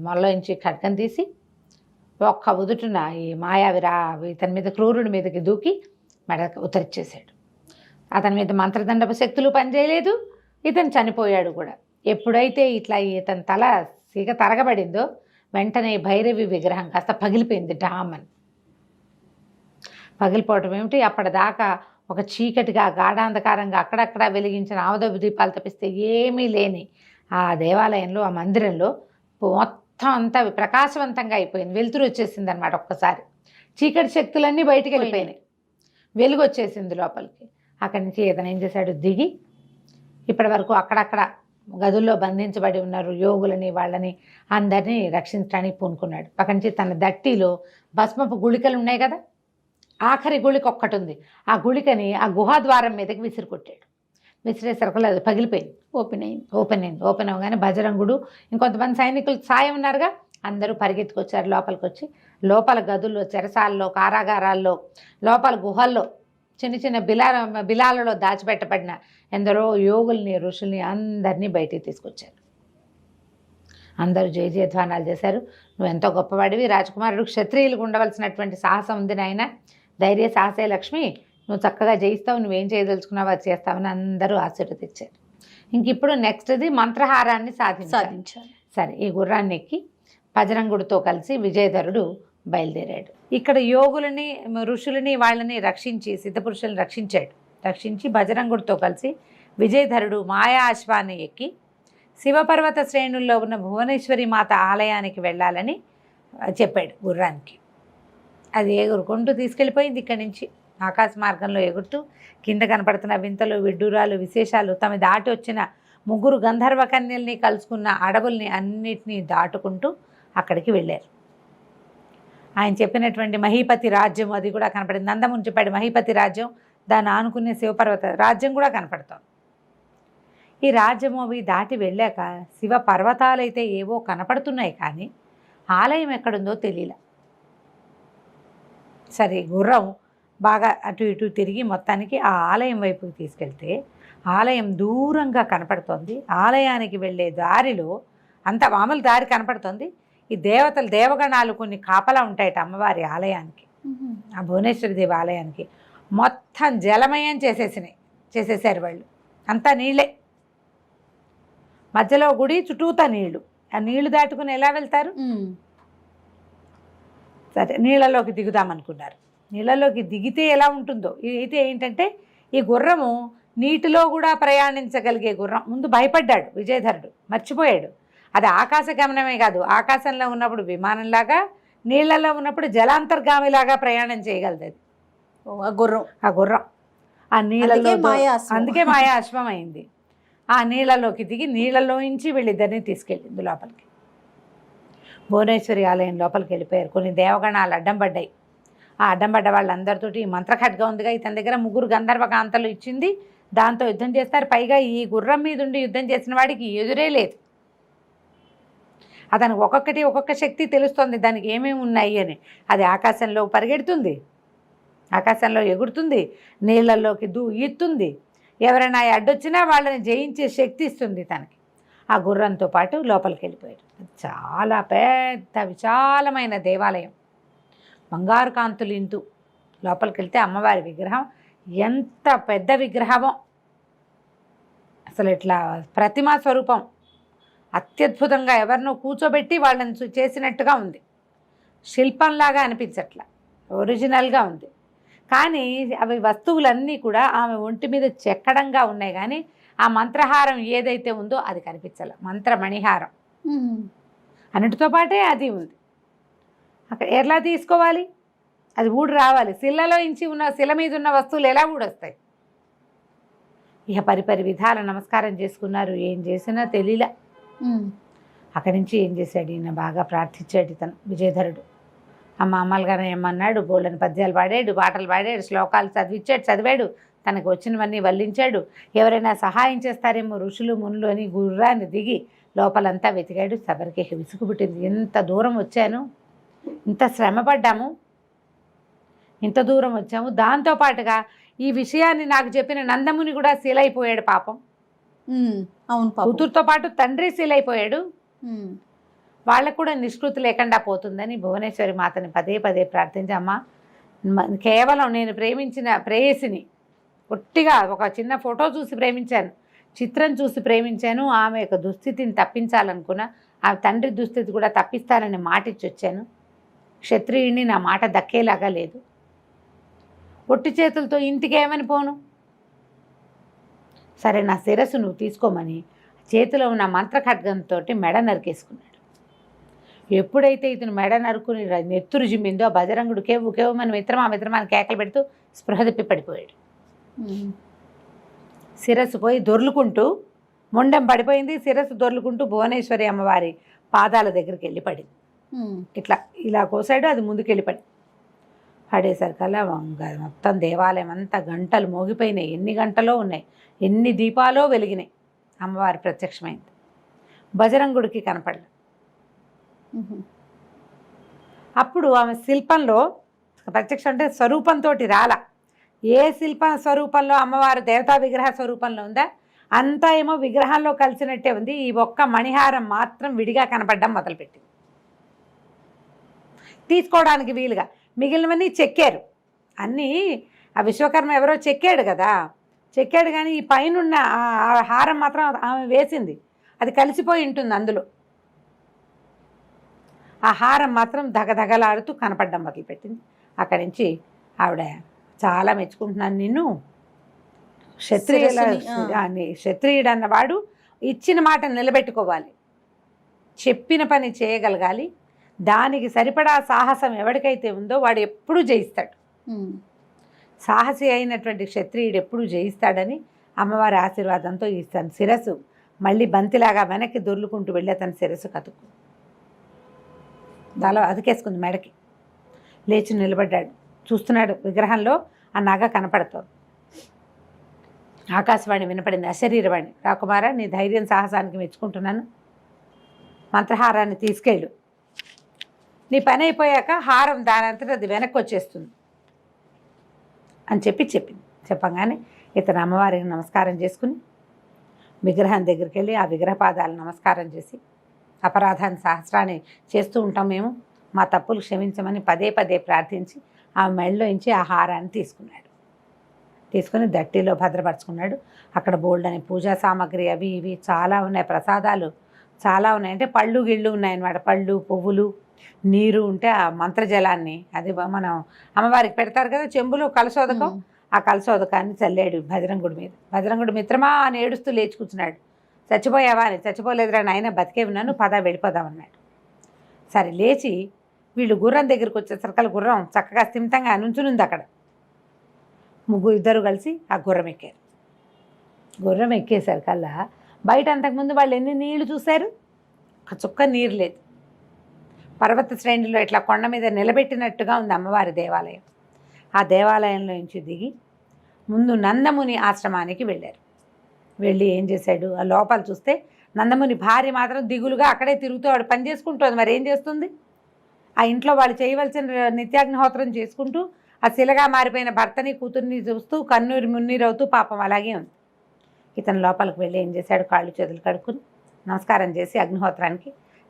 మొల్లోంచి ఖడ్గం తీసి ఒక్క ఉదుటున ఈ మాయావిరా ఇతని మీద క్రూరుడి మీదకి దూకి మెడ ఉత్తరిచ్చేశాడు. అతని మీద మంత్రదండపు శక్తులు పనిచేయలేదు, ఇతను చనిపోయాడు కూడా. ఎప్పుడైతే ఇట్లా ఇతని తల సీగ తరగబడిందో వెంటనే భైరవి విగ్రహం కాస్త పగిలిపోయింది డామని. పగిలిపోవటం ఏమిటి, అప్పటిదాకా ఒక చీకటిగా గాఢాంధకారంగా అక్కడక్కడ వెలిగించిన ఆవదబ్బు దీపాలు తప్పిస్తే ఏమీ లేని ఆ దేవాలయంలో, ఆ మందిరంలో మొత్తం అంతా ప్రకాశవంతంగా అయిపోయింది. వెలుతురు వచ్చేసింది అనమాట. ఒక్కసారి చీకటి శక్తులన్నీ బయటికి వెళ్ళిపోయినాయి, వెలుగు వచ్చేసింది లోపలికి. అక్కడి నుంచి ఇతను ఏం చేశాడు, దిగి ఇప్పటి వరకు అక్కడక్కడ గదుల్లో బంధించబడి ఉన్నారు యోగులని వాళ్ళని అందరినీ రక్షించడానికి పూనుకున్నాడు. అక్కడి నుంచి తన దట్టిలో భస్మపు గుళికలు ఉన్నాయి కదా, ఆఖరి గుళిక ఒక్కటి ఉంది, ఆ గుళికని ఆ గుహాద్వారం మీదకి విసిరికొట్టాడు. విసిరేసరికి అది పగిలిపోయింది, ఓపెన్ అవగానే బజరంగుడు ఇంకొంతమంది సైనికులు సాయం ఉన్నారుగా, అందరూ పరిగెత్తుకొచ్చారు లోపలికి. వచ్చి లోపల గదుల్లో, చెరసాల్లో, కారాగారాల్లో, లోపల గుహల్లో, చిన్న చిన్న బిలాలలో దాచిపెట్టబడిన ఎందరో యోగుల్ని ఋషుల్ని అందరినీ బయటికి తీసుకొచ్చారు. అందరూ జయధ్వానాలు చేశారు. నువ్వు ఎంతో గొప్పవాడివి, రాజకుమారుడు క్షత్రియులకు ఉండవలసినటువంటి సాహసం ఉంది నాయన, ధైర్య సాహసే లక్ష్మి, నువ్వు చక్కగా జయిస్తావు, నువ్వేం చేయదలుచుకున్నావు అది చేస్తావని అందరూ ఆశీర్వదించారు. ఇంక ఇప్పుడు నెక్స్ట్ది మంత్రహారాన్ని సాధించాలి. సరే, ఈ గుర్రాన్ని ఎక్కి బజరంగుడితో కలిసి విజయధరుడు బయలుదేరాడు. ఇక్కడ యోగులని ఋషులని వాళ్ళని రక్షించి సిద్ధపురుషులను రక్షించి బజరంగుడితో కలిసి విజయధరుడు మాయా అశ్వాన్ని ఎక్కి శివపర్వత శ్రేణుల్లో ఉన్న భువనేశ్వరి మాత ఆలయానికి వెళ్ళాలని చెప్పాడు గుర్రానికి. అది ఎగురుకుంటూ తీసుకెళ్ళిపోయింది. ఇక్కడి నుంచి ఆకాశ మార్గంలో ఎగురుతూ కింద కనపడుతున్న వింతలు, విడ్డూరాలు, విశేషాలు, తమ దాటి వచ్చిన 3 గంధర్వ కన్యల్ని కలుసుకున్న అడవుల్ని అన్నిటినీ దాటుకుంటూ అక్కడికి వెళ్ళారు. ఆయన చెప్పినటువంటి మహీపతి రాజ్యం అది కూడా కనపడింది. నందముని చెప్పాడు మహీపతి రాజ్యం, దాన్ని ఆనుకునే శివపర్వత రాజ్యం కూడా కనపడుతుంది. ఈ రాజ్యము అవి దాటి వెళ్ళాక శివ పర్వతాలైతే ఏవో కనపడుతున్నాయి, కానీ ఆలయం ఎక్కడుందో తెలియలే. సరే, గుర్రం బాగా అటు ఇటు తిరిగి మొత్తానికి ఆ ఆలయం వైపుకి తీసుకెళ్తే ఆలయం దూరంగా కనపడుతోంది. ఆలయానికి వెళ్ళే దారిలో అంత మామూలు దారి కనపడుతోంది. ఈ దేవతలు దేవగణాలు కొన్ని కాపలా ఉంటాయట అమ్మవారి ఆలయానికి, ఆ భువనేశ్వరి దేవి ఆలయానికి. మొత్తం జలమయం చేసేసారు వాళ్ళు. అంతా నీళ్ళే, మధ్యలో గుడి, చుట్టూతా నీళ్లు. ఆ నీళ్లు దాటుకుని ఎలా వెళ్తారు? సరే, నీళ్ళలోకి దిగుదామనుకున్నారు. నీళ్ళలోకి దిగితే ఎలా ఉంటుందో. అయితే ఏంటంటే ఈ గుర్రము నీటిలో కూడా ప్రయాణించగలిగే గుర్రం. ముందు భయపడ్డాడు విజయధరుడు, మర్చిపోయాడు. అది ఆకాశ గమనమే కాదు, ఆకాశంలో ఉన్నప్పుడు విమానంలాగా, నీళ్లలో ఉన్నప్పుడు జలాంతర్గామిలాగా ప్రయాణం చేయగలదు అది. ఆ గుర్రం ఆ నీళ్ళలో, అందుకే మాయా అశ్వం అయింది. ఆ నీళ్ళలోకి దిగి నీళ్ళలోంచి వీళ్ళిద్దరిని తీసుకెళ్ళింది లోపలికి. భువనేశ్వరి ఆలయం లోపలికి వెళ్ళిపోయారు. కొన్ని దేవగణాలు అడ్డం పడ్డాయి. ఆ అడ్డం పడ్డ వాళ్ళందరితోటి ఈ మంత్రఖడ్గం ఉందిగా, ఇతని దగ్గర 3 గంధర్వ కాంతలు ఇచ్చింది, దాంతో యుద్ధం చేస్తారు. పైగా ఈ గుర్రం మీద ఉండి యుద్ధం చేసిన వాడికి ఎదురే లేదు. అతనికి ఒక్కొక్క శక్తి తెలుస్తుంది, దానికి ఏమేమి ఉన్నాయి అని. అది ఆకాశంలో పరిగెడుతుంది, ఆకాశంలో ఎగురుతుంది, నీళ్ళల్లోకి ఈత్తుంది. ఎవరైనా అడ్డొచ్చినా వాళ్ళని జయించే శక్తి ఇస్తుంది తనకి. ఆ గుర్రంతో పాటు లోపలికి వెళ్ళిపోయాడు. చాలా పెద్ద విశాలమైన దేవాలయం, బంగారు కాంతులు ఇంతు. లోపలికి వెళ్తే అమ్మవారి విగ్రహం ఎంత పెద్ద విగ్రహమో, అసలు ఇట్లా ప్రతిమా స్వరూపం, అత్యద్భుతంగా ఎవరినో కూర్చోబెట్టి వాళ్ళని చేసినట్టుగా ఉంది. శిల్పంలాగా అనిపించట్లా, ఒరిజినల్గా ఉంది. కానీ అవి వస్తువులన్నీ కూడా ఆమె ఒంటి మీద చెక్కడంగా ఉన్నాయి, కానీ ఆ మంత్రహారం ఏదైతే ఉందో అది కనిపించాల. మంత్రమణిహారం అన్నిటితో పాటే అది ఉంది. అక్కడ ఎలా తీసుకోవాలి? అది ఊడి రావాలి. శిలలో ఇంచి ఉన్న, శిల మీద ఉన్న వస్తువులు ఎలా ఊడొస్తాయి? ఇక పరిపరి విధాల నమస్కారం చేసుకున్నారు. ఏం చేసినా తెలియలే. అక్కడి నుంచి ఏం చేశాడు ఈయన? బాగా ప్రార్థించాడు ఇతను విజయధరుడు. మామూలుగానే ఏమన్నాడు, బోళ్ళని పద్యాలు పాడాడు, పాటలు పాడాడు, శ్లోకాలు చదివాడు, తనకు వచ్చినవన్నీ వల్లించాడు. ఎవరైనా సహాయం చేస్తారేమో ఋషులు మునులు అని గుర్రాన్ని దిగి లోపలంతా వెతికాడు. సబరికి విసుగు పుట్టింది. ఎంత దూరం వచ్చాను, ఇంత శ్రమపడ్డాము, ఇంత దూరం వచ్చాము. దాంతోపాటుగా ఈ విషయాన్ని నాకు చెప్పిన నందముని కూడా శీలైపోయాడు పాపం. అవును, కూతురుతో పాటు తండ్రి శీలైపోయాడు. వాళ్ళకు కూడా నిష్కృతి లేకుండా పోతుందని భువనేశ్వరి మాతని పదే పదే ప్రార్థించి, అమ్మ కేవలం నేను ప్రేమించిన ప్రేయసిని, ఒట్టిగా ఒక చిన్న ఫోటో చూసి ప్రేమించాను, చిత్రం చూసి ప్రేమించాను, ఆమె యొక్క దుస్థితిని తప్పించాలనుకున్నా, ఆ తండ్రి దుస్థితి కూడా తప్పిస్తానని మాటిచ్చి వచ్చాను. క్షత్రియుడిని నా మాట దక్కేలాగా లేదు. ఒట్టి చేతులతో ఇంటికి ఏమని పోను? సరే, నా శిరస్సు నువ్వు తీసుకోమని చేతిలో ఉన్న మంత్రఖడ్గంతో మెడ నరికేసుకున్నాడు. ఎప్పుడైతే ఇతను మెడ నరుకుని నెత్తురు జిమ్మిందో బజరంగుడు కేవమని మిత్రమా కేకలు పెడుతూ స్పృహ తిప్పి పడిపోయాడు. శిరస్సు పోయి దొర్లుకుంటూ, మొండెం పడిపోయింది, శిరస్సు దొర్లుకుంటూ భువనేశ్వరి అమ్మవారి పాదాల దగ్గరికి వెళ్ళి పడింది. ఇట్లా ఇలా కోసాడు, అది ముందుకెళ్ళి పడేసరికల్లా మొత్తం దేవాలయం అంతా గంటలు మోగిపోయినాయి. ఎన్ని గంటలో ఉన్నాయి, ఎన్ని దీపాలో వెలిగినాయి. అమ్మవారి ప్రత్యక్షమైంది. బజరంగుడికి కనపడలే. అప్పుడు ఆమె శిల్పంలో ప్రత్యక్షం అంటే స్వరూపంతో రాల. ఏ శిల్ప స్వరూపంలో అమ్మవారు దేవతా విగ్రహ స్వరూపంలో ఉందా అంతా ఏమో విగ్రహంలో కలిసినట్టే ఉంది. ఈ ఒక్క మణిహారం మాత్రం విడిగా కనపడడం మొదలుపెట్టింది. తీసుకోవడానికి వీలుగా మిగిలినవన్నీ చెక్కారు. అన్నీ ఆ విశ్వకర్మ ఎవరో చెక్కాడు కదా, చెక్కాడు. కానీ ఈ పైనున్న ఆ హారం మాత్రం ఆమె వేసింది, అది కలిసిపోయి ఉంటుంది అందులో. ఆ హారం మాత్రం దగదగలాడుతూ కనపడడం మొదలుపెట్టింది. అక్కడి నుంచి ఆవిడ చాలా మెచ్చుకుంటున్నాను నిన్ను, క్షత్రియుడు అన్నవాడు ఇచ్చిన మాట నిలబెట్టుకోవాలి, చెప్పిన పని చేయగలగాలి, దానికి సరిపడా సాహసం ఎవరికైతే ఉందో వాడు ఎప్పుడూ జయిస్తాడు. సాహసి అయినటువంటి క్షత్రియుడు ఎప్పుడూ జయిస్తాడని అమ్మవారి ఆశీర్వాదంతో ఇస్తాను. శిరస్సు మళ్ళీ బంతిలాగా వెనక్కి దొర్లుకుంటూ వెళ్ళి అతని శిరస్సు కతుక్కు దాలో అదికేసుకుంది మెడకి. లేచి నిలబడ్డాడు, చూస్తున్నాడు. విగ్రహంలో ఆ నగ కనపడుతుంది. ఆకాశవాణి వినపడింది, అశరీరవాణి. రాకుమార, నీ ధైర్యం సాహసానికి మెచ్చుకుంటున్నాను. మంత్రహారాన్ని తీసుకెళ్ళు. నీ పని అయిపోయాక హారం దానంతట అది వెనక్కి వచ్చేస్తుంది అని చెప్పింది. చెప్పగానే ఇతను అమ్మవారికి నమస్కారం చేసుకుని విగ్రహం దగ్గరికి వెళ్ళి ఆ విగ్రహ పాదాలు నమస్కారం చేసి, అపరాధాన్ని సహస్రాన్ని చేస్తూ ఉంటాం మేము, మా తప్పులు క్షమించమని పదే పదే ప్రార్థించి ఆ మెడలోంచి ఆ హారాన్ని తీసుకుని దట్టిలో భద్రపరుచుకున్నాడు. అక్కడ బోల్డ్ అనే పూజా సామాగ్రి అవి ఇవి చాలా ఉన్నాయి, ప్రసాదాలు చాలా ఉన్నాయి. అంటే పళ్ళు గిళ్ళు ఉన్నాయన్నమాట. పళ్ళు, పువ్వులు, నీరు ఉంటే ఆ మంత్రజలాన్ని అది మనం అమ్మవారికి పెడతారు కదా చెంబులో కలశోదకం, ఆ కలశోదకాన్ని చల్లాడు బజరంగుడి మీద. బజరంగుడు మిత్రమా అని ఏడుస్తూ లేచి కూర్చున్నాడు. చచ్చిపోయావా అని. చచ్చిపోలేదురా నాయన, బతికే ఉన్నాను, పద వెళ్ళిపోదామన్నాడు. సరే లేచి వీళ్ళు గుర్రం దగ్గరికి వచ్చేసరికి గుర్రం చక్కగా స్థిమితంగా నుంచునుంది అక్కడ. ఇద్దరు కలిసి ఆ గుర్రం ఎక్కారు. గుర్రం ఎక్కేసరికల్లా బయట అంతకుముందు వాళ్ళు ఎన్ని నీళ్లు చూశారు, ఒక చుక్క నీరు లేదు. పర్వత శ్రేణిలో ఇట్లా కొండ మీద నిలబెట్టినట్టుగా ఉంది అమ్మవారి దేవాలయం. ఆ దేవాలయంలో నుంచి దిగి ముందు నందముని ఆశ్రమానికి వెళ్ళారు. వెళ్ళి ఏం చేశాడు, ఆ లోపల చూస్తే నందముని భార్య మాత్రం దిగులుగా అక్కడే తిరుగుతూ వాడు పని చేసుకుంటుంది. మరి ఏం చేస్తుంది, ఆ ఇంట్లో వాళ్ళు చేయవలసిన నిత్యాగ్నిహోత్రం చేసుకుంటూ ఆ శిలగా మారిపోయిన భర్తని కూతుర్ని చూస్తూ కన్నూరి మున్నీరవుతూ పాపం అలాగే ఉంది. ఇతను లోపలికి వెళ్ళి ఏం చేశాడు, కాళ్ళు చేతులు కడుక్కుని నమస్కారం చేసి అగ్నిహోత్రానికి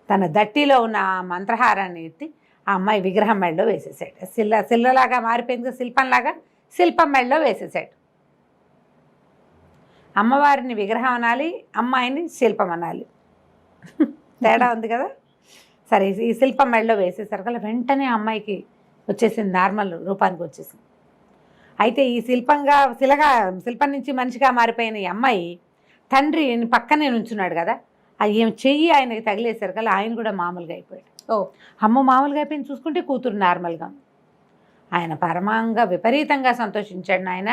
తన దట్టిలో ఉన్న ఆ మంత్రహారాన్ని ఎత్తి ఆ అమ్మాయి విగ్రహం మెడలో వేసేసాడు. శిల్లలాగా మారిపోయింది, శిల్పంలాగా శిల్పం మెడలో వేసేసాడు. అమ్మవారిని విగ్రహం అనాలి, అమ్మాయిని శిల్పం అనాలి, తేడా ఉంది కదా. సరే, ఈ శిల్పం మెడలో వేసేసరికి వెంటనే అమ్మాయికి వచ్చేసింది, నార్మల్ రూపానికి వచ్చేసింది. అయితే ఈ శిల్పం నుంచి మనిషిగా మారిపోయిన ఈ అమ్మాయి తండ్రి పక్కనే నుంచున్నాడు కదా, ఏం చెయ్యి ఆయనకి తగిలేసరికల్లా ఆయన కూడా మామూలుగా అయిపోయాడు. అమ్మ మామూలుగా అయిపోయింది, చూసుకుంటే కూతురు నార్మల్గా. ఆయన పరమంగా విపరీతంగా సంతోషించాడు. నాయన,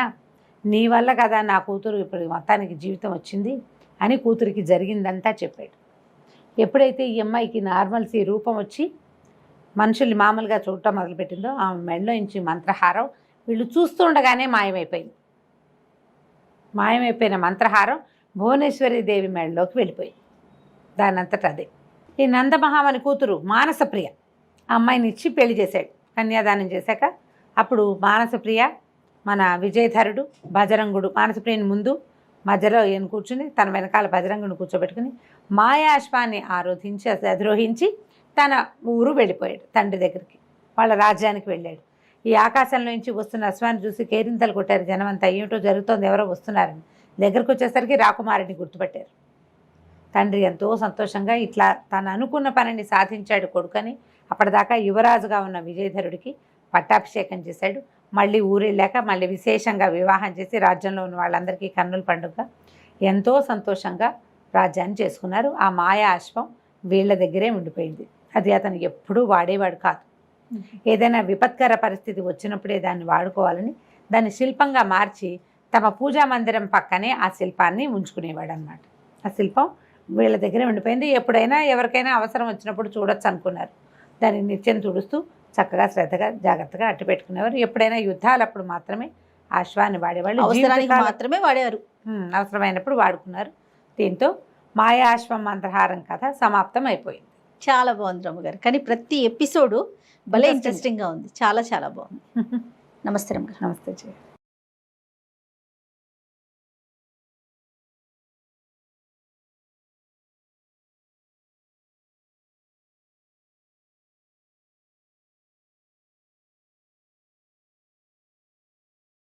నీ వల్ల కదా నా కూతురు ఇప్పుడు మొత్తానికి జీవితం వచ్చింది అని కూతురికి జరిగిందంతా చెప్పాడు. ఎప్పుడైతే ఈ అమ్మాయికి నార్మల్సీ రూపం వచ్చి మనుషుల్ని మామూలుగా చూడటం మొదలుపెట్టిందో ఆమె మెడలో నుంచి మంత్రహారం వీళ్ళు చూస్తుండగానే మాయమైపోయింది. మాయమైపోయిన మంత్రహారం భువనేశ్వరి దేవి మెడలోకి వెళ్ళిపోయింది. దానంతట అదే ఈ నందమహామని కూతురు మానసప్రియ ఆ అమ్మాయిని ఇచ్చి పెళ్లి చేశాడు. కన్యాదానం చేశాక అప్పుడు మానసప్రియ మన విజయధరుడు బజరంగుడు మానసప్రియని ముందు మధ్యలో ఈయన కూర్చుని తన వెనకాల బజరంగుని కూర్చోబెట్టుకుని మాయాశ్వాన్ని అధిరోహించి తన ఊరు వెళ్ళిపోయాడు. తండ్రి దగ్గరికి, వాళ్ళ రాజ్యానికి వెళ్ళాడు. ఈ ఆకాశంలో నుంచి వస్తున్న అశ్వాన్ని చూసి కేరింతలు కొట్టారు జనమంతా. ఏమిటో జరుగుతోంది, ఎవరో వస్తున్నారని. దగ్గరికి వచ్చేసరికి రాకుమారుడిని గుర్తుపట్టారు. తండ్రి ఎంతో సంతోషంగా ఇట్లా తను అనుకున్న పనిని సాధించాడు కొడుకని అప్పటిదాకా యువరాజుగా ఉన్న విజయధరుడికి పట్టాభిషేకం చేశాడు. మళ్ళీ ఊరెళ్ళాక మళ్ళీ విశేషంగా వివాహం చేసి రాజ్యంలో ఉన్న వాళ్ళందరికీ కన్నుల పండుగ ఎంతో సంతోషంగా రాజ్యాన్ని చేసుకున్నారు. ఆ మాయా అశ్వం వీళ్ళ దగ్గరే ఉండిపోయింది. అది అతను ఎప్పుడూ వాడేవాడు కాదు. ఏదైనా విపత్కర పరిస్థితి వచ్చినప్పుడే దాన్ని వాడుకోవాలని దాన్ని శిల్పంగా మార్చి తమ పూజా మందిరం పక్కనే ఆ శిల్పాన్ని ఉంచుకునేవాడు అనమాట. ఆ శిల్పం వీళ్ళ దగ్గరే ఉండిపోయింది. ఎప్పుడైనా ఎవరికైనా అవసరం వచ్చినప్పుడు చూడొచ్చు అనుకున్నారు. దాన్ని నిత్యం తుడుస్తూ చక్కగా శ్రద్ధగా జాగ్రత్తగా అట్టు పెట్టుకునేవారు. ఎప్పుడైనా యుద్ధాలప్పుడు మాత్రమే ఆ అశ్వాన్ని వాడేవాళ్ళు, మాత్రమే వాడేవారు, అవసరమైనప్పుడు వాడుకున్నారు. దీంతో మాయా అశ్వం మంత్రహారం కథ సమాప్తం అయిపోయింది. చాలా బాగుంది రమ్మగారు, కానీ ప్రతి ఎపిసోడు భలే ఇంట్రెస్టింగ్గా ఉంది. చాలా చాలా బాగుంది. నమస్తే రమ్మగారు. నమస్తే.